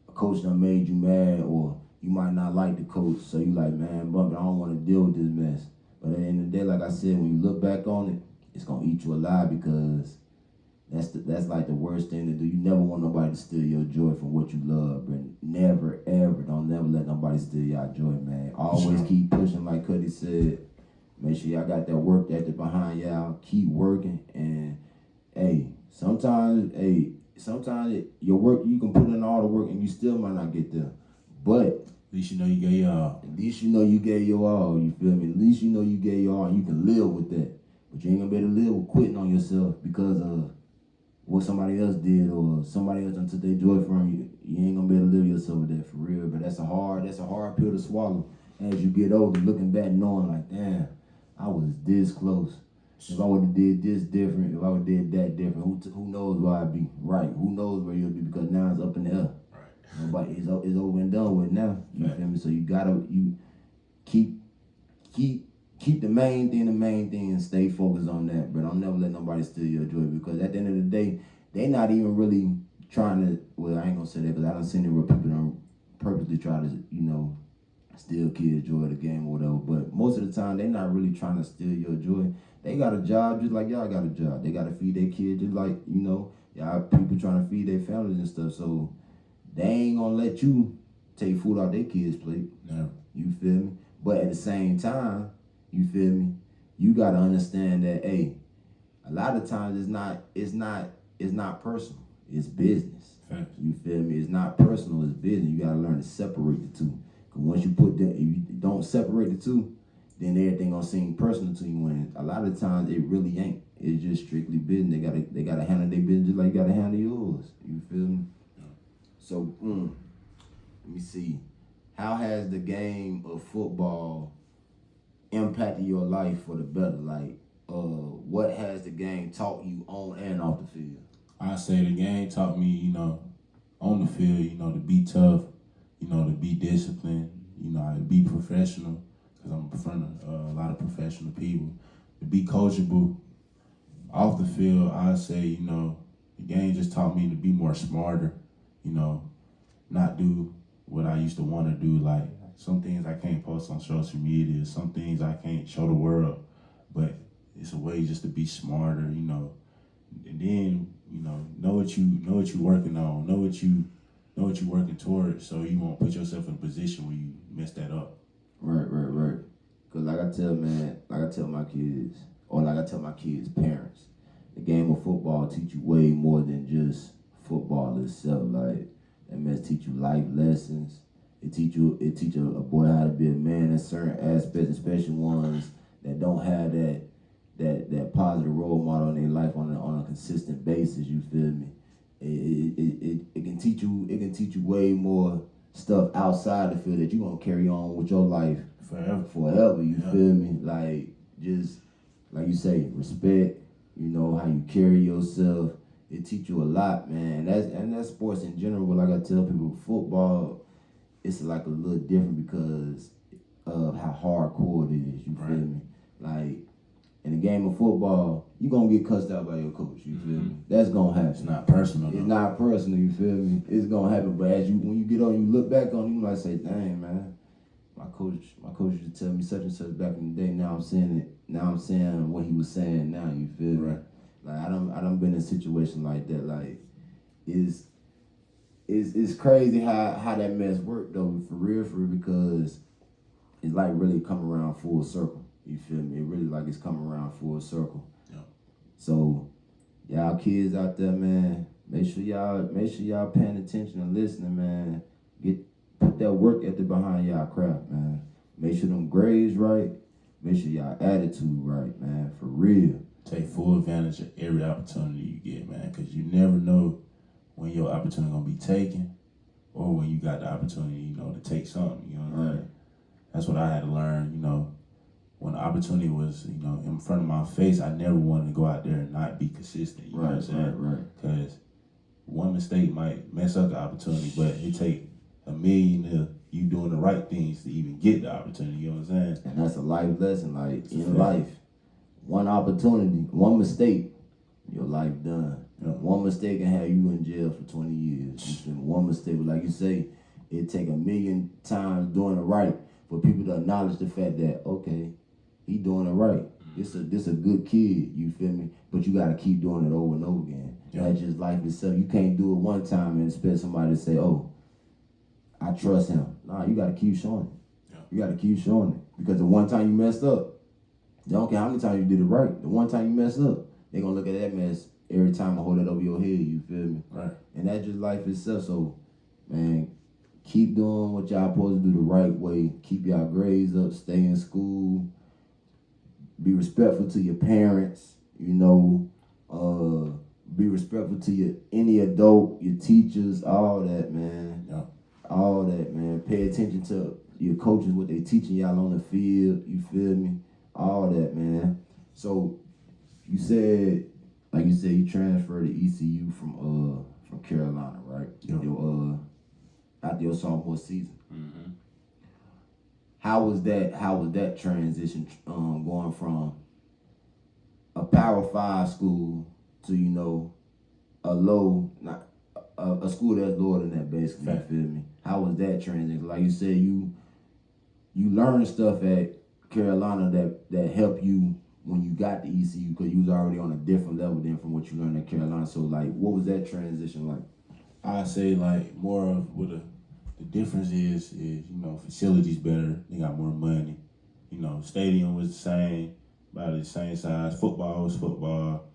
a coach done made you mad, or you might not like the coach, so you like, man, but I don't want to deal with this mess. But at the end of the day, like I said, when you look back on it, it's gonna eat you alive, because that's like the worst thing to do. You never want nobody to steal your joy from what you love, but never, ever, don't never let nobody steal your joy, man. Always keep pushing, like Cuddy said. Make sure y'all got that work ethic behind y'all. Keep working, and sometimes your work, you can put in all the work and you still might not get there. But at least you know you gave your all. At least you know you gave your all, you feel me? At least you know you gave your all, and you can live with that. But you ain't gonna be able to live with quitting on yourself because of what somebody else did, or somebody else done took their joy from you. You ain't gonna be able to live yourself with that, for real. But that's a hard pill to swallow as you get older, looking back, knowing like, damn, I was this close. If I would have did this different, if I would have did that different, who knows where I'd be? Right? Who knows where you'll be? Because now it's up in the air. Right. Nobody, it's over and done with now. You feel me? So you gotta keep the main thing and stay focused on that. But don't never let nobody steal your joy, because at the end of the day, they not even really trying to. Well, I ain't gonna say that, because I done seen it where people don't purposely try to, steal kids' joy of the game or whatever. But most of the time, they not really trying to steal your joy. They got a job just like y'all got a job. They got to feed their kids just like, y'all people trying to feed their families and stuff. So they ain't going to let you take food out their kids' plate. No. You feel me? But at the same time, you feel me? You got to understand that, hey, a lot of times it's not personal. It's business. Thanks. You feel me? It's not personal. It's business. You got to learn to separate the two. Because once you put that, if you don't separate the two, then everything gonna seem personal to you. When a lot of times it really ain't. It's just strictly business. They gotta handle their business just like you gotta handle yours. You feel me? Yeah. So let me see. How has the game of football impacted your life for the better? Like, what has the game taught you on and off the field? I say the game taught me, on the field, to be tough, to be disciplined, to be professional. Because I'm in front of a lot of professional people, to be coachable. Off the field, I say, The game just taught me to be more smarter, you know, not do what I used to want to do. Like, some things I can't post on social media, some things I can't show the world, but it's a way just to be smarter, you know. And then, you know what you working on, know what you working towards, so you won't put yourself in a position where you mess that up. Right. Cause like I tell my kids, or like I tell my kids' parents, the game of football teach you way more than just football itself. Like, that mess teach you life lessons. It teach a boy how to be a man in certain aspects, especially ones that don't have that positive role model in their life on a consistent basis. You feel me? It can teach you way more stuff outside the field that you gonna carry on with your life forever. You feel me? Like, just like you say, respect. You know how you carry yourself. It teach you a lot, man. That's sports in general. But like I tell people, football, it's like a little different because of how hardcore it is. You feel me? Like, in the game of football, you gonna get cussed out by your coach. You feel me? That's gonna happen. It's not personal. It's not personal. You feel me? It's gonna happen. But when you get on, you look back on it, you might say, "Dang, man, my coach used to tell me such and such back in the day. Now I'm saying it. Now I'm saying what he was saying now." You feel me? Right. Like, I done been in a situation like that. Like, it's crazy how that mess worked though, for real, because it's like really come around full circle. You feel me? It really like it's coming around full circle. Yeah. So, y'all kids out there, man, make sure y'all paying attention and listening, man. Put that work ethic behind y'all craft, man. Make sure them grades right. Make sure y'all attitude right, man. For real. Take full advantage of every opportunity you get, man, because you never know when your opportunity gonna be taken, or when you got the opportunity, you know, to take something. You know what I'm saying? That's what I had to learn. You know, when the opportunity was, you know, in front of my face, I never wanted to go out there and not be consistent. You know what I'm saying? Right. Because one mistake might mess up the opportunity, but it take a million of you doing the right things to even get the opportunity. You know what I'm saying? And that's a life lesson. Like, in life, one opportunity, one mistake, your life done. Yeah. One mistake can have you in jail for 20 years. One mistake, but like you say, it take a million times doing it right for people to acknowledge the fact that, okay, he doing it right. This a good kid, you feel me? But you gotta keep doing it over and over again. Yeah. That's just life itself. You can't do it one time and expect somebody to say, "Oh, I trust him." Nah, you gotta keep showing it. Yeah. You gotta keep showing it. Because the one time you messed up, they don't care how many times you did it right. The one time you messed up, they gonna look at that mess every time I hold it over your head, you feel me? Right. And that's just life itself. So, man, keep doing what y'all supposed to do the right way. Keep y'all grades up, stay in school, be respectful to your parents, you know, be respectful to any adult, your teachers, all that, man. Yeah. All that, man. Pay attention to your coaches, what they teaching y'all on the field, you feel me? All that, man. So, you said you transferred to ECU from Carolina, right? Yeah. After your sophomore season. Mm-hmm. How was that transition going from a Power 5 school to, you know, a school that's lower than that, basically? You feel me? How was that transition? Like you said, you learned stuff at Carolina that helped you when you got to ECU, because you was already on a different level than from what you learned at Carolina. So, like, what was that transition like? I say, like, more of what the difference is, you know, facilities better. They got more money. You know, stadium was the same, about the same size. Football was football.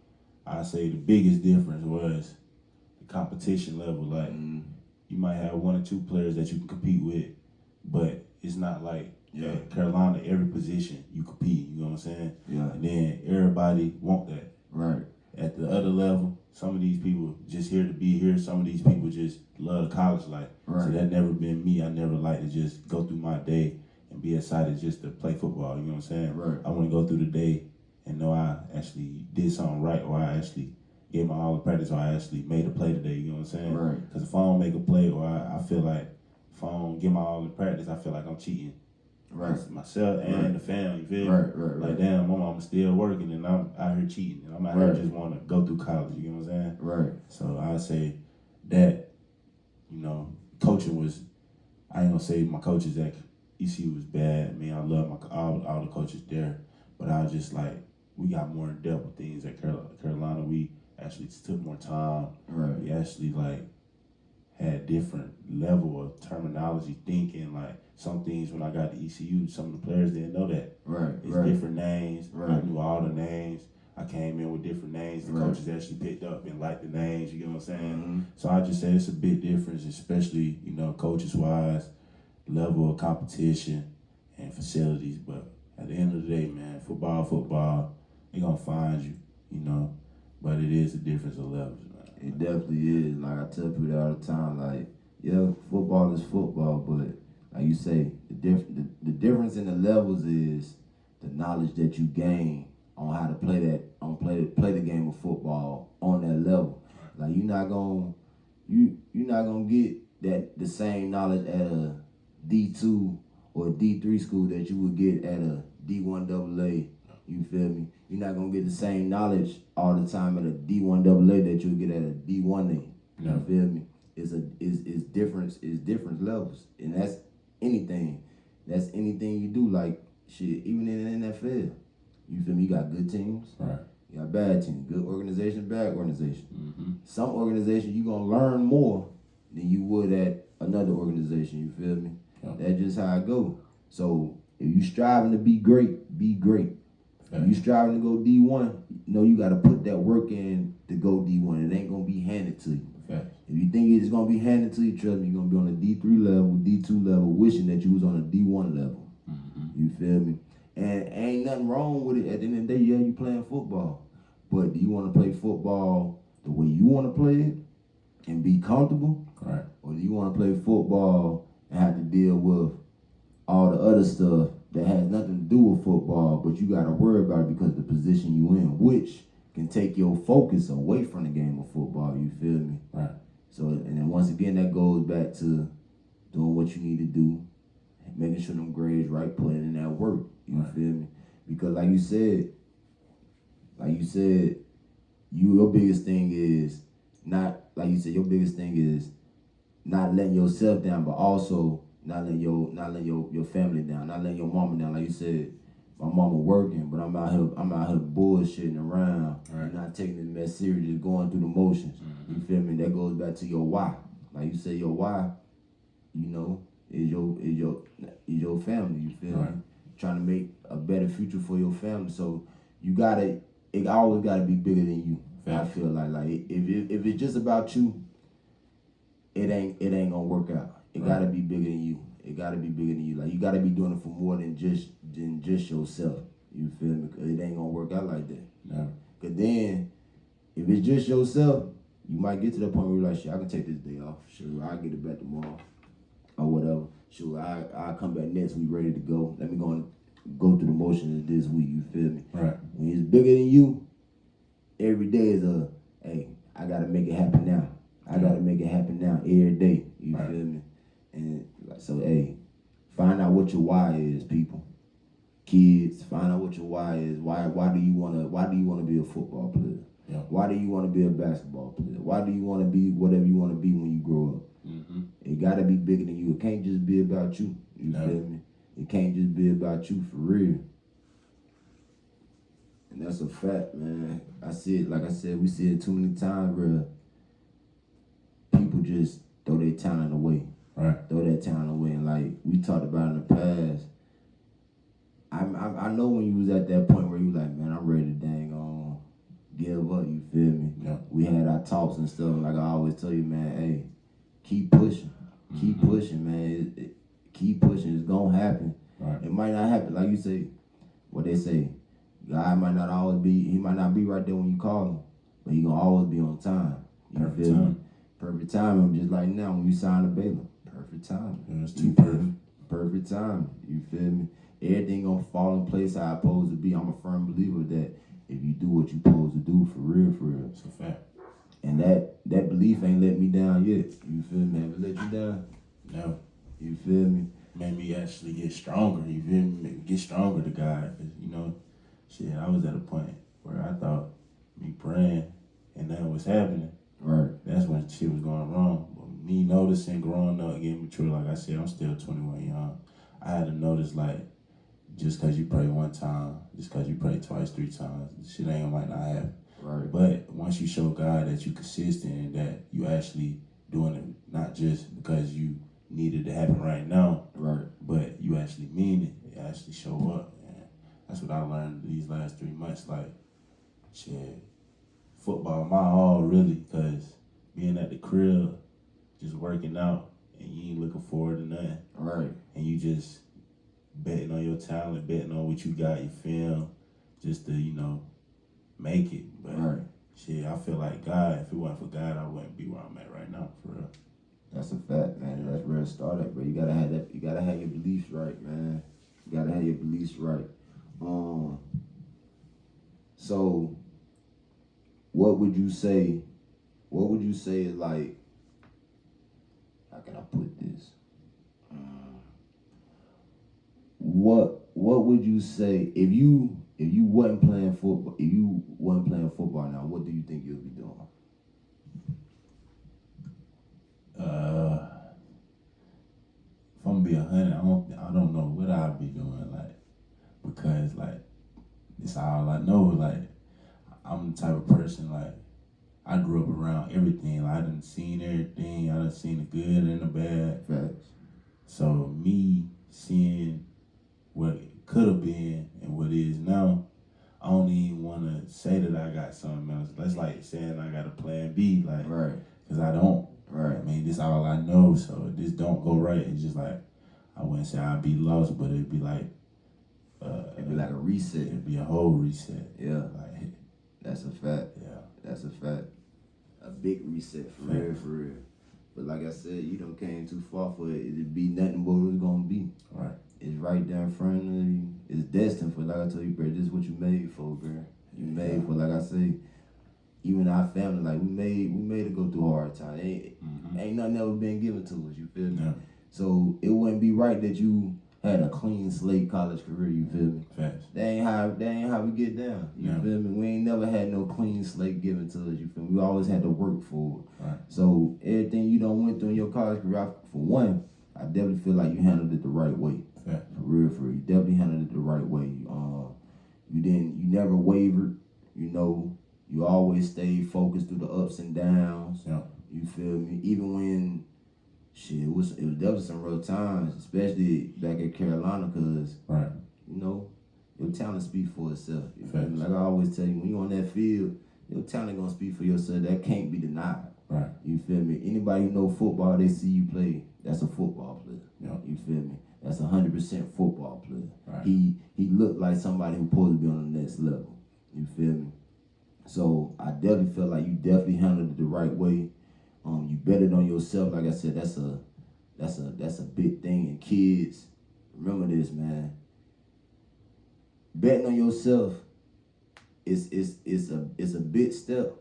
I say the biggest difference was the competition level. Like, you might have one or two players that you can compete with, but it's not like at Carolina, every position you compete. You know what I'm saying? Yeah. And then everybody want that. Right. At the other level, some of these people just here to be here. Some of these people just love college life. Right. So that never been me. I never like to just go through my day and be excited just to play football. You know what I'm saying? Right. I want to go through the day and know I actually did something right, or I actually gave my all in practice, or I actually made a play today. You know what I'm saying? Right. Because if I don't make a play, or I feel like if I don't give my all in practice, I feel like I'm cheating. Right. Myself and Right. the family, you feel me? Right. Like, damn, my mama's still working and I'm out here cheating. And I'm out here just want to go through college, you know what I'm saying? Right. So I say that, coaching was, I ain't gonna say my coaches at ECU was bad. I mean, I love all the coaches there, but I was just like, we got more in depth with things at Carolina. We actually took more time. Right. We actually had different level of terminology, thinking. Like some things when I got to ECU, some of the players didn't know that. Right. It's different names. Right. I knew all the names. I came in with different names. The coaches actually picked up and liked the names. You get what I'm saying? Mm-hmm. So I just say it's a big difference, especially coaches wise, level of competition, and facilities. But at the end of the day, man, football, they gonna find you, But it is a difference of levels, man. It definitely is. Like I tell people all the time, like, yeah, football is football, but like you say, the difference in the levels is the knowledge that you gain on how to play the game of football on that level. Like you're not gonna get the same knowledge at a D2 or a D3 school that you would get at a D1 AA. You feel me? You're not gonna get the same knowledge all the time at a D1 AA that you'll get at a D1A. No. You feel me? It's different levels, and that's anything. That's anything you do. Like shit, even in the NFL. You feel me? You got good teams. Right. You got bad teams. Good organization, bad organization. Mm-hmm. Some organization you gonna learn more than you would at another organization. You feel me? Yeah. That's just how it go. So if you striving to be great, be great. If you striving to go D1, you got to put that work in to go D1. It ain't gonna be handed to you. Okay. If you think it's gonna be handed to you, trust me, you're gonna be on a D3 level, D2 level, wishing that you was on a D1 level. Mm-hmm. You feel me? And ain't nothing wrong with it. At the end of the day, yeah, you playing football. But do you want to play football the way you want to play it and be comfortable? Right. Or do you want to play football and have to deal with all the other stuff that has nothing to do with football, but you got to worry about it because of the position you in, which can take your focus away from the game of football, you feel me? Right. So, and then once again, that goes back to doing what you need to do, making sure them grades right, putting in that work. You feel me? Because like you said, your biggest thing is not, like you said, your biggest thing is not letting yourself down, but also not letting your family down, not letting your mama down. Like you said, my mama working, but I'm out here bullshitting around, right. Not taking it that serious, just going through the motions. Mm-hmm. You feel me? That goes back to your why. Like you say, your why, is your family. You feel right. me? Trying to make a better future for your family. So it always gotta be bigger than you. Fact. I feel like if it's just about you, it ain't gonna work out. It gotta be bigger than you. It gotta be bigger than you. Like you gotta be doing it for more than just yourself. You feel me? Cause it ain't gonna work out like that. No. Cause then if it's just yourself, you might get to the point where you're like, shit, I can take this day off. Sure, I'll get it back tomorrow. Or whatever. Sure, I'll come back next week ready to go. Let me go through the motions this week, you feel me? Right. When it's bigger than you, every day is hey, I gotta make it happen now. I gotta make it happen now every day. You feel me? And so, hey, find out what your why is, people. Kids, find out what your why is. Why do you wanna be a football player? Yeah. Why do you wanna be a basketball player? Why do you wanna be whatever you wanna be when you grow up? Mm-hmm. It gotta be bigger than you. It can't just be about you. You feel me? It can't just be about you for real. And that's a fact, man. I see it, like I said, we see it too many times where people just throw their talent away. Right. Throw that talent away. And like we talked about in the past, I know when you was at that point where you like, man, I'm ready to dang on give up, you feel me? Yeah. We had our talks and stuff. Like I always tell you, man, hey, keep pushing. Keep pushing, man. Keep pushing. It's gonna happen. Right. It might not happen. Like you say, what they say, God might not always be, he might not be right there when you call him, but he gonna always be on time. You Perfect feel time. me? Perfect time. Just like now when you sign a Baylor. Perfect time. Yeah, it's You too feel perfect. me? Perfect time. You feel me? Everything gonna fall in place how it's supposed to be. I'm a firm believer that if you do what you supposed to do, for real, for real. It's a fact. And that belief ain't let me down yet. You feel me? Have it let you down? No. You feel me? made me actually get stronger. You feel me? Made me get stronger to God. 'Cause, you know, shit, I was at a point where I thought me praying and nothing was happening. Right. That's when shit was going wrong. But me noticing, growing up, getting mature, like I said, I'm still 21 young. I had to notice, like, just because you pray one time, just because you pray twice, 3 times, shit might not happen. Right. But once you show God that you consistent and that you actually doing it not just because you need it to happen right now, Right. but you actually mean it, it actually show up. And that's what I learned these last 3 months. Like, shit, football my all really, because being at the crib, just working out, and you ain't looking forward to nothing. Right. And you just betting on your talent, betting on what you got, you feel, just to, you know, make it. But right. shit, I feel like God, if it wasn't for God, I wouldn't be where I'm at right now, for real. That's a fact, man. That's where it started, bro. You gotta have that. You gotta have your beliefs right, man. You gotta have your beliefs right. So, what would you say? What would you say is like? How can I put this? What would you say if you wasn't playing football? If you wasn't playing football now, what do you think you'll be doing? If I'm gonna be 100, I don't know what I'll be doing, like, because like it's all I know. Like, I'm the type of person, like, I grew up around everything. Like, I done seen everything. I done seen the good and the bad. Facts. So me seeing what it could have been and what it is now, I don't even want to say that I got something else. That's like saying I got a plan B, like, right, because I don't. Right. I mean, this all I know. So if this don't go right, it's just like, I wouldn't say I'd be lost, but it'd be like, it'd be like a reset. It'd be a whole reset. Yeah. Like, that's a fact. Yeah. That's a fact. A big reset for real, for real. But like I said, you done came too far for it. It'd be nothing but what it's gonna be. Right. It's right there in front of you. It's destined for, like I told you, bro, this is what you made for, bro. You made for, like I say, even our family, like we made it go through hard times. Ain't nothing ever been given to us, you feel me? Yeah. So it wouldn't be right that you had a clean slate college career, you feel me? Facts. That ain't how we get down. You feel me? We ain't never had no clean slate given to us, you feel me? We always had to work for it. Right. So everything you done went through in your college career, for one, I definitely feel like you handled it the right way. Facts. For real. You definitely handled it the right way. You never wavered, you know. You always stayed focused through the ups and downs. Yeah. You feel me? Even when it was definitely some real times, especially back at Carolina, cause right. you know, your talent speaks for itself. You feel Facts. me? Like I always tell you, when you on that field, your talent gonna speak for yourself. That can't be denied. Right. You feel me? Anybody who know football, they see you play, that's a football player. Yeah. You feel me? That's 100% football player. Right. He looked like somebody who's supposed to be on the next level. You feel me? So I definitely feel like you definitely handled it the right way. You betted on yourself. Like I said, that's a big thing. And kids, remember this, man. Betting on yourself is a big step,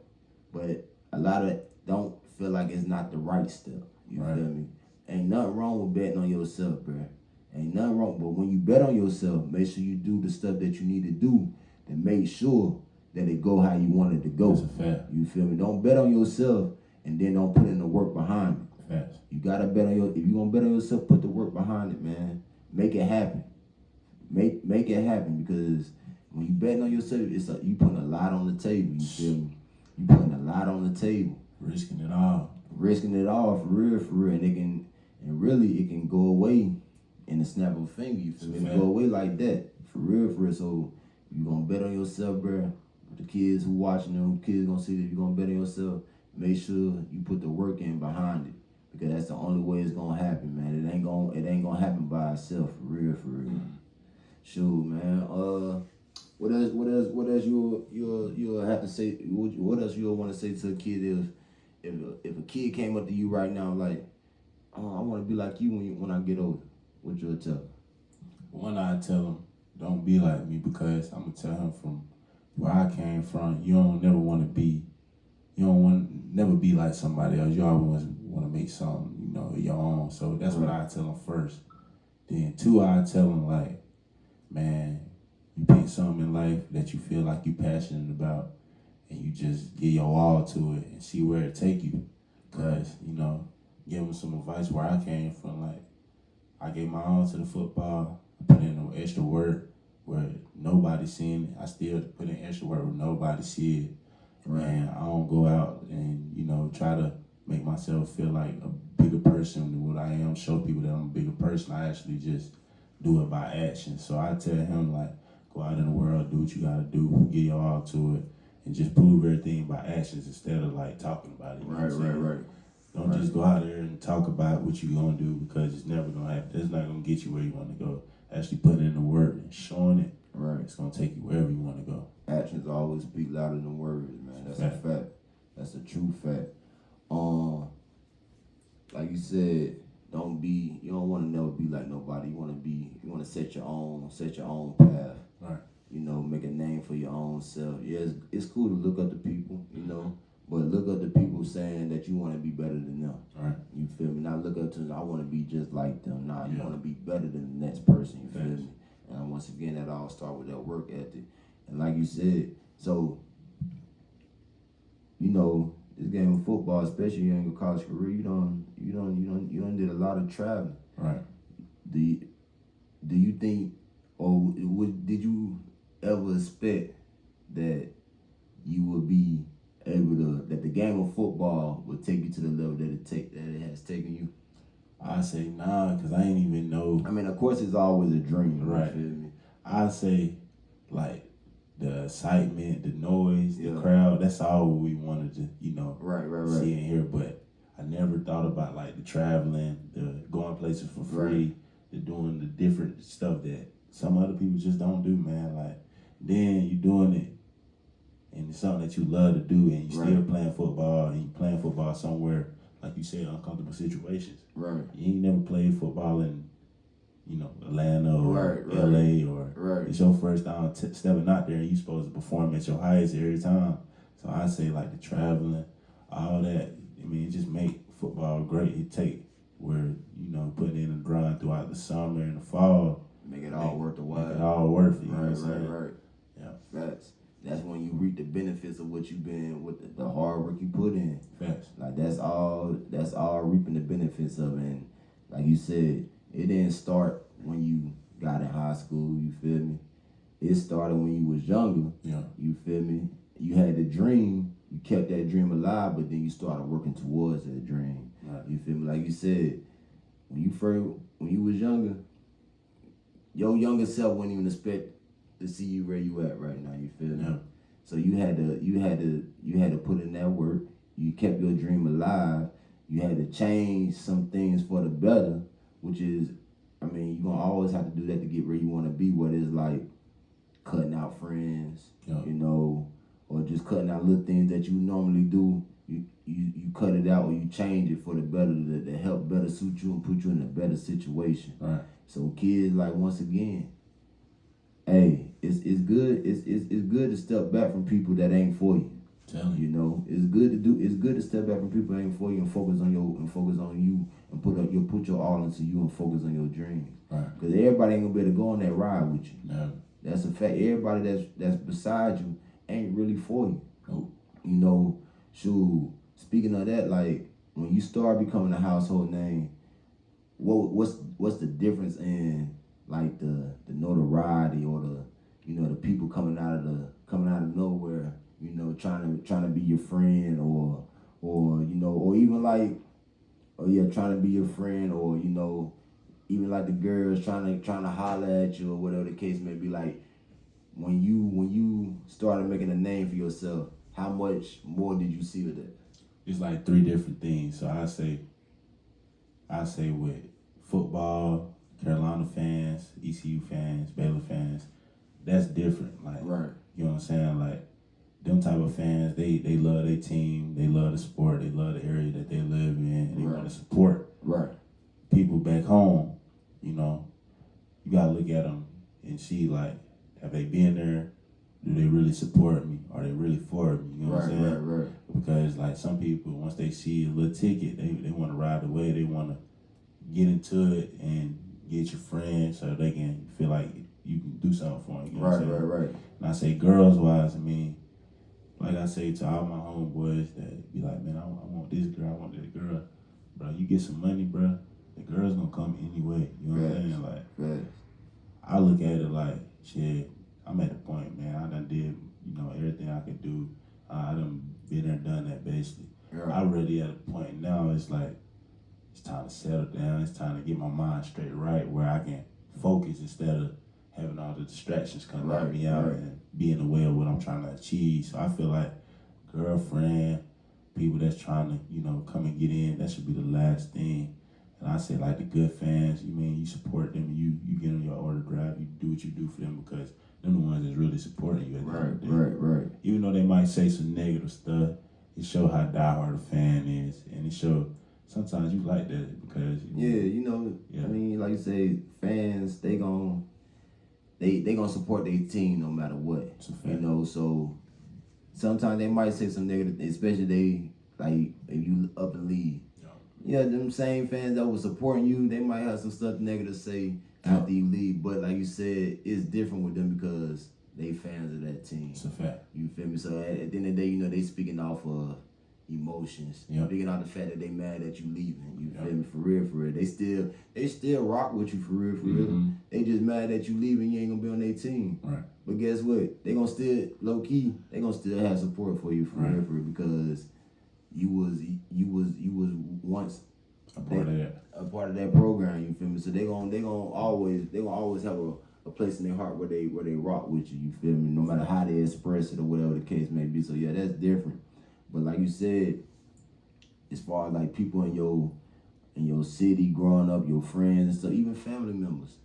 but a lot of it don't feel like it's not the right step. You feel me? Ain't nothing wrong with betting on yourself, bro. Ain't nothing wrong. But when you bet on yourself, make sure you do the stuff that you need to do to make sure that it go how you want it to go. That's a fact. You feel me? Don't bet on yourself and then don't put in the work behind it. Facts. You gotta bet on if you gonna bet on yourself, put the work behind it, man. Make it happen. Make it happen, because when you betting on yourself, you putting a lot on the table. You feel me? You putting a lot on the table. Risking it all. Risking it all, for real, and it can go away in the snap of a finger. You feel me? It go away like that, for real. So you gonna bet on yourself, bro. The kids who watching them, kids gonna see that you gonna bet on yourself. Make sure you put the work in behind it, because that's the only way it's gonna happen, man. It ain't gonna happen by itself, for real. Shoot, man. What else you'll have to say? What else you'll want to say to a kid if a kid came up to you right now like, oh, I want to be like you when I get older? What you'll tell them? One, I tell him, don't be like me, because I'm gonna tell him from where I came from, you don't never be like somebody else. You always want to make something, your own. So that's what I tell them first. Then 2, I tell them like, man, you pick something in life that you feel like you passionate about, and you just give your all to it and see where it take you. Cause you know, give them some advice where I came from. Like, I gave my all to the football. I put in no extra work where nobody seen it. I still put in extra work where nobody see it. Right. And I don't go out and, you know, try to make myself feel like a bigger person than what I am, show people that I'm a bigger person. I actually just do it by action. So I tell him, like, go out in the world, do what you gotta do, give your all to it, and just prove everything by actions instead of like talking about it. You know what I'm saying? Right. Don't just go out there and talk about what you're gonna do, because it's never gonna happen. It's not gonna get you where you wanna go. Actually putting in the work and showing it, Right. it's gonna take you wherever you wanna go. Actions always speak louder than words, man. That's a fact. That's a true fact. Like you said, you don't want to never be like nobody. You want to set your own path. Right. You know, make a name for your own self. Yeah, it's cool to look up to people, you know, but look up to people saying that you want to be better than them. Right. You feel me? Not look up to them, I want to be just like them. Nah, you want to be better than the next person. You feel me? And once again, that all start with that work ethic. And like you said, so, you know, this game of football, especially in your college career, you done did a lot of traveling. Right. Do you think, or did you ever expect that you would be able to, that the game of football would take you to the level that it has taken you? I say nah, because I ain't even know. I mean, of course, it's always a dream. Right. You feel me? I say, like, the excitement, the noise, the crowd, that's all we wanted to, you know, see and hear. But I never thought about, like, the traveling, the going places for free, the doing the different stuff that some other people just don't do, man. Like, then you doing it, and it's something that you love to do, and you still playing football, and you playing football somewhere, like you said, uncomfortable situations. Right. You ain't never played football in, you know, Atlanta or LA, or it's your first time stepping out there, and you supposed to perform at your highest every time. So I say, like, the traveling, all that, I mean, it just make football great. It take where, you know, putting in the grind throughout the summer and the fall. Make it all worth the while. Make it all worth it, you know what I'm saying? Right. Yeah. That's when you reap the benefits of what you've been, with the hard work you put in. Facts. Like, that's all reaping the benefits of it. And like you said, it didn't start when you got in high school, you feel me? It started when you was younger. Yeah. You feel me? You had the dream, you kept that dream alive, but then you started working towards that dream. Right. You feel me? Like you said, when you was younger, your younger self wouldn't even expect to see you where you at right now. You feel me? Yeah. So you had to put in that work. You kept your dream alive. You had to change some things for the better, which is, I mean, you're gonna always have to do that to get where you want to be. Whether it's like cutting out friends, you know, or just cutting out little things that you normally do. You cut it out, or you change it for the better, to help better suit you and put you in a better situation. Right. So kids, like, once again, hey, it's good. It's good to step back from people that ain't for you. You know, it's good to step back from people that ain't for you and focus on you and put your all into you and focus on your dreams. Right. Because everybody ain't gonna be able to go on that ride with you. No. That's a fact. Everybody that's beside you ain't really for you. Nope. You know, shoot. Speaking of that, like, when you start becoming a household name, what's the difference in, like, the notoriety, or the people coming out of nowhere, you know, trying to be your friend, or you know, or even like, trying to be your friend, or, you know, even like the girls trying to holler at you, or whatever the case may be. Like, when you started making a name for yourself, how much more did you see of that? It's like 3 different things. So I say with football, Carolina fans, ECU fans, Baylor fans, that's different. Like, you know what I'm saying? Like, them type of fans, they love their team, they love the sport, they love the area that they live in, and they want to support people back home. You know, you gotta look at them and see, like, have they been there? Do they really support me? Are they really for me? You know what I'm saying? Because, like, some people, once they see a little ticket, they want to ride away. They want to get into it and get your friends so they can feel like you can do something for them. You know what I'm saying? Right. And I say girls wise, I mean, like I say to all my homeboys that be like, man, I want this girl, I want this girl. Bro, you get some money, bro, the girl's gonna come anyway. You know what I'm saying? Like, I look at it like, shit, I'm at the point, man, I done did, everything I could do. I done been there, done that basically. Yeah. I really at a point now, it's like, it's time to settle down. It's time to get my mind straight right where I can focus instead of having all the distractions come knock me out and be in the way of what I'm trying to achieve. So I feel like girlfriend, people that's trying to, come and get in, that should be the last thing. And I say like the good fans, you support them, you get on your autograph, you do what you do for them because they're the ones that's really supporting you at the end of the day. Right. Even though they might say some negative stuff, it show how diehard a fan is, and it show sometimes you like that because I mean, like you say, fans they gonna support their team no matter what. So sometimes they might say some negative, especially they like if you up and leave. Yeah, them same fans that was supporting you, they might have some stuff negative to say after you leave. But like you said, it's different with them because they fans of that team. It's a fact. You feel me? So at the end of the day, they speaking off of emotions. Speaking off the fact that they mad at you leaving. You feel me? For real. They still rock with you for real. Mm-hmm. They just mad at you leaving. You ain't gonna be on their team. Right. But guess what? They gonna still low key. They gonna still have support for you for real because you was once a part of that program. You feel me? So they gonna always have a place in their heart where they rock with you. You feel me? No matter how they express it or whatever the case may be. So yeah, that's different. But like you said, as far as like people in your city growing up, your friends and stuff, even family members,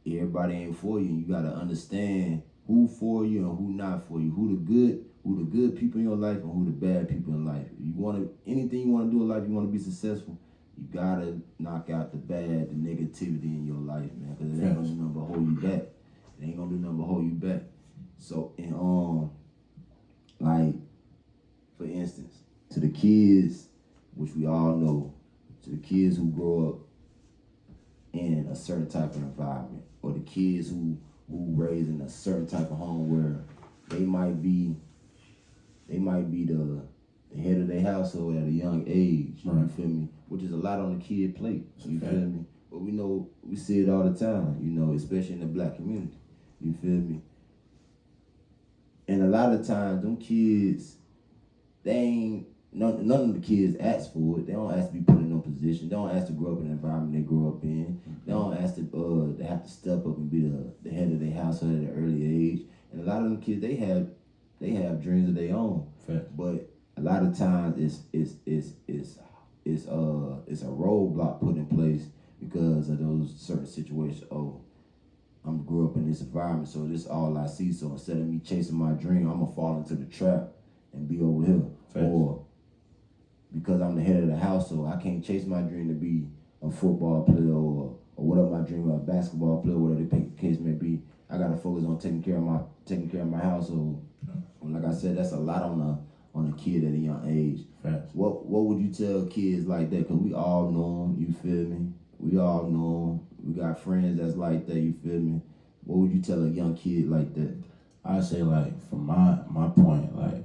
everybody ain't for you. You gotta understand who for you and who not for you. Who the good people in your life and who the bad people in life. If anything you wanna do in life, you wanna be successful, you gotta knock out the bad, the negativity in your life, man. Cause it ain't gonna do nothing but hold you back. It ain't gonna do nothing but hold you back. So like, for instance, to the kids, which we all know, to the kids who grow up in a certain type of environment, or the kids who raised in a certain type of home where they might be the head of their household at a young age, you feel me? Which is a lot on the kid plate, you feel me? But we see it all the time, especially in the black community, you feel me? And a lot of times, them kids, none of the kids ask for it. They don't ask to be put in no position. They don't ask to grow up in the environment they grew up in. They don't ask to have to step up and be the head of their household at an early age. And a lot of them kids, they have dreams of their own. Fact. But a lot of times it's a roadblock put in place because of those certain situations. Oh, I'm grew up in this environment, so this is all I see. So instead of me chasing my dream, I'm gonna fall into the trap and be over here. Fact. Or because I'm the head of the household, I can't chase my dream to be a football player or whatever my dream, a basketball player, whatever the case may be. I gotta focus on taking care of my household. And like I said, that's a lot on a kid at a young age. Facts. What would you tell kids like that? Cause we all know them. You feel me? We all know them. We got friends that's like that. You feel me? What would you tell a young kid like that? I say like from my point, like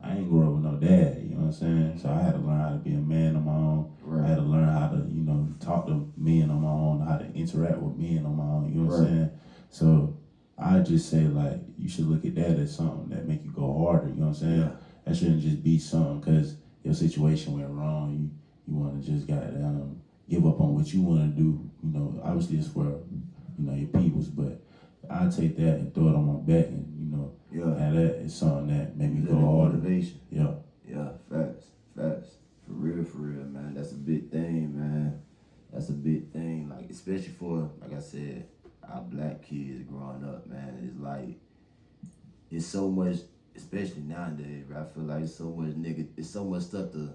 I ain't grow up with no dad. You know what I'm saying? So I had to learn how to be a man on my own. Right. I had to learn how to talk to men on my own, how to interact with men on my own. You know what I'm saying? So I just say like you should look at that as something that make you go harder. You know what I'm saying? Yeah. That shouldn't just be something because your situation went wrong. You want to just give up on what you want to do. Obviously it's for your peoples, but I take that and throw it on my back and have that is something that made me go harder. Motivation. Yeah, facts. For real, man. That's a big thing, man. That's a big thing. Like especially for, like I said, our black kids growing up, man. It's like it's so much, especially nowadays. Right? I feel like it's so much stuff to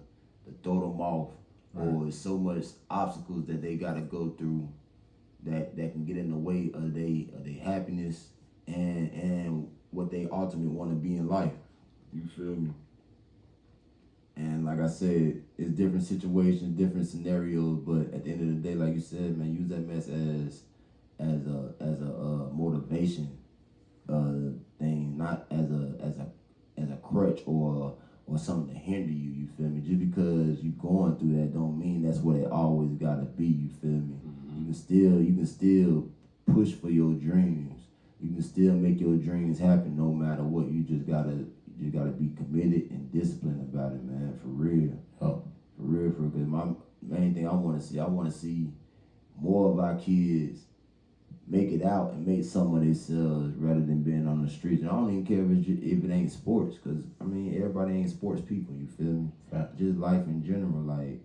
throw them off, or it's so much obstacles that they gotta go through that can get in the way of their happiness and what they ultimately want to be in life. You feel me? And like I said, it's different situations, different scenarios, but at the end of the day, like you said, man, use that mess as a motivation thing, not as a crutch or something to hinder you. You feel me? Just because you going through that don't mean that's what it always gotta be. You feel me? Mm-hmm. You can still push for your dreams. You can still make your dreams happen no matter what. You just gotta be committed and disciplined about it, man. For real. Oh. For real. Because my main thing I want to see more of our kids make it out and make some of themselves rather than being on the streets. And I don't even care if it ain't sports, because, I mean, everybody ain't sports people, you feel me? Right. Just life in general, like,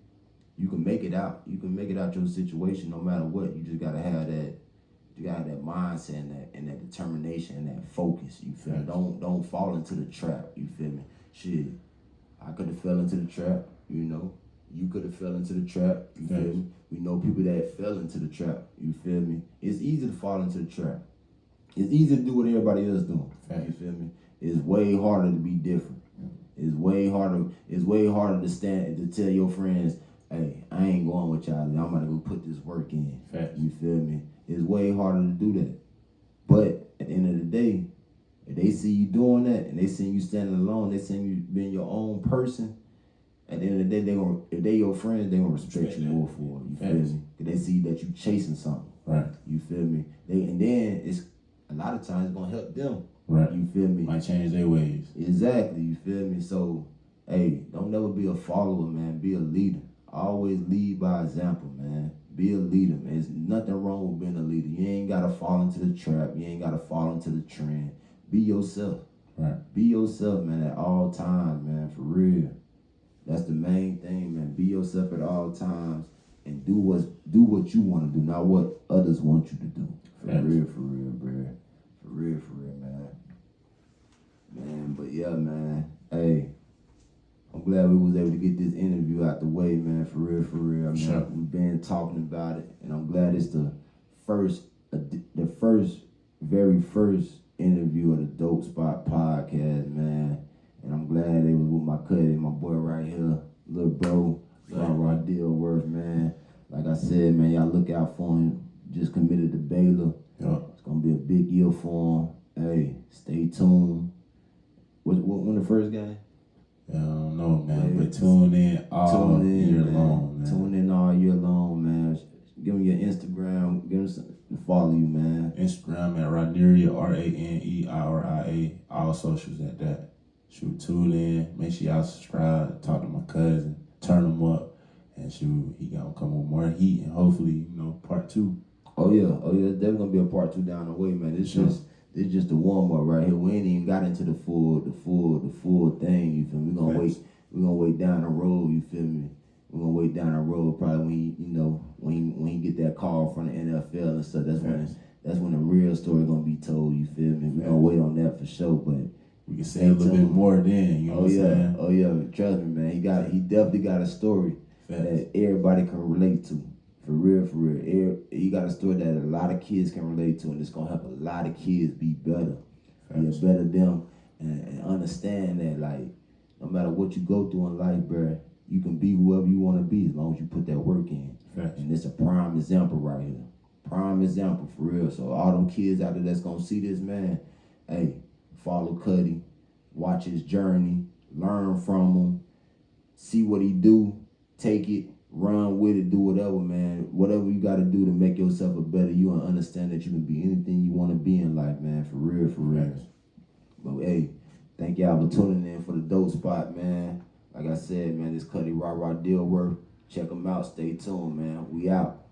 you can make it out. You can make it out your situation no matter what. You just got to have that. You got to have that mindset and that determination and that focus, you feel me? Don't fall into the trap, you feel me? Shit, I could have fell into the trap, you know? You could have fell into the trap, you feel me? We know people that fell into the trap, you feel me? It's easy to fall into the trap. It's easy to do what everybody else doing, you feel me? It's way harder to be different. It's way harder to stand to tell your friends, hey, I ain't going with y'all. I'm gonna go put this work in. You feel me? It's way harder to do that. But at the end of the day, if they see you doing that and they see you standing alone, they see you being your own person, at the end of the day, if they your friends, they gonna respect you more for it. You feel me? Because they see that you chasing something. Right. You feel me? And then it's a lot of times it's gonna help them. Right. You feel me? Might change their ways. Exactly. You feel me? So, hey, don't never be a follower, man. Be a leader. Always lead by example, man. Be a leader, man. There's nothing wrong with being a leader. You ain't gotta fall into the trap. You ain't gotta fall into the trend. Be yourself. Right. Be yourself, man, at all times, man. For real. That's the main thing, man. Be yourself at all times and do what you want to do, not what others want you to do. For real, bro. For real, man. Man, but yeah, man. Hey, I'm glad we was able to get this interview out the way, man. For real. I mean, we've been talking about it, and I'm glad it's the very first interview of the Dope Spot podcast, man. And I'm glad they was with my cousin, my boy right here, little bro, RARA DILLWORTH, man. Like I said, man, y'all look out for him. Just committed to BAYLOR. Yeah. It's gonna be a big year for him. Hey, stay tuned. When the first game? I don't know, man. But tune in all year long, man. Tune in all year long, man. Give me your Instagram. Give us to follow you, man. Instagram at Raneria, RANEIRIA. All socials at that. Shoot, tune in. Make sure y'all subscribe. Talk to my cousin. Turn him up. And shoot, he gonna come with more heat. And hopefully, part 2. Oh yeah. There's definitely gonna be a part 2 down the way, man. It's just the warm up right here. We ain't even got into the full thing. You feel me? We're gonna wait down the road. You feel me? We're gonna wait down the road. Probably when you get that call from the NFL and stuff. That's when the real story gonna be told. You feel me? We're gonna wait on that for sure. But we can say a little bit more then. You know what I'm saying? Oh yeah. Trust me, man. He definitely got a story that everybody can relate to. For real. He got a story that a lot of kids can relate to, and it's gonna help a lot of kids be better. Be a better them, and understand that, like, no matter what you go through in life, bro, you can be whoever you want to be as long as you put that work in. And it's a prime example right here. Prime example, for real. So all them kids out there that's gonna see this, man, hey, follow Cuddy, watch his journey, learn from him, see what he do, take it, run with it, do whatever, man. Whatever you got to do to make yourself a better you, and understand that you can be anything you want to be in life, man. For real. But hey, thank y'all for tuning in for the Dope Spot, man. Like I said, man, this Cuddy RARA DILLWORTH. Check them out. Stay tuned, man. We out.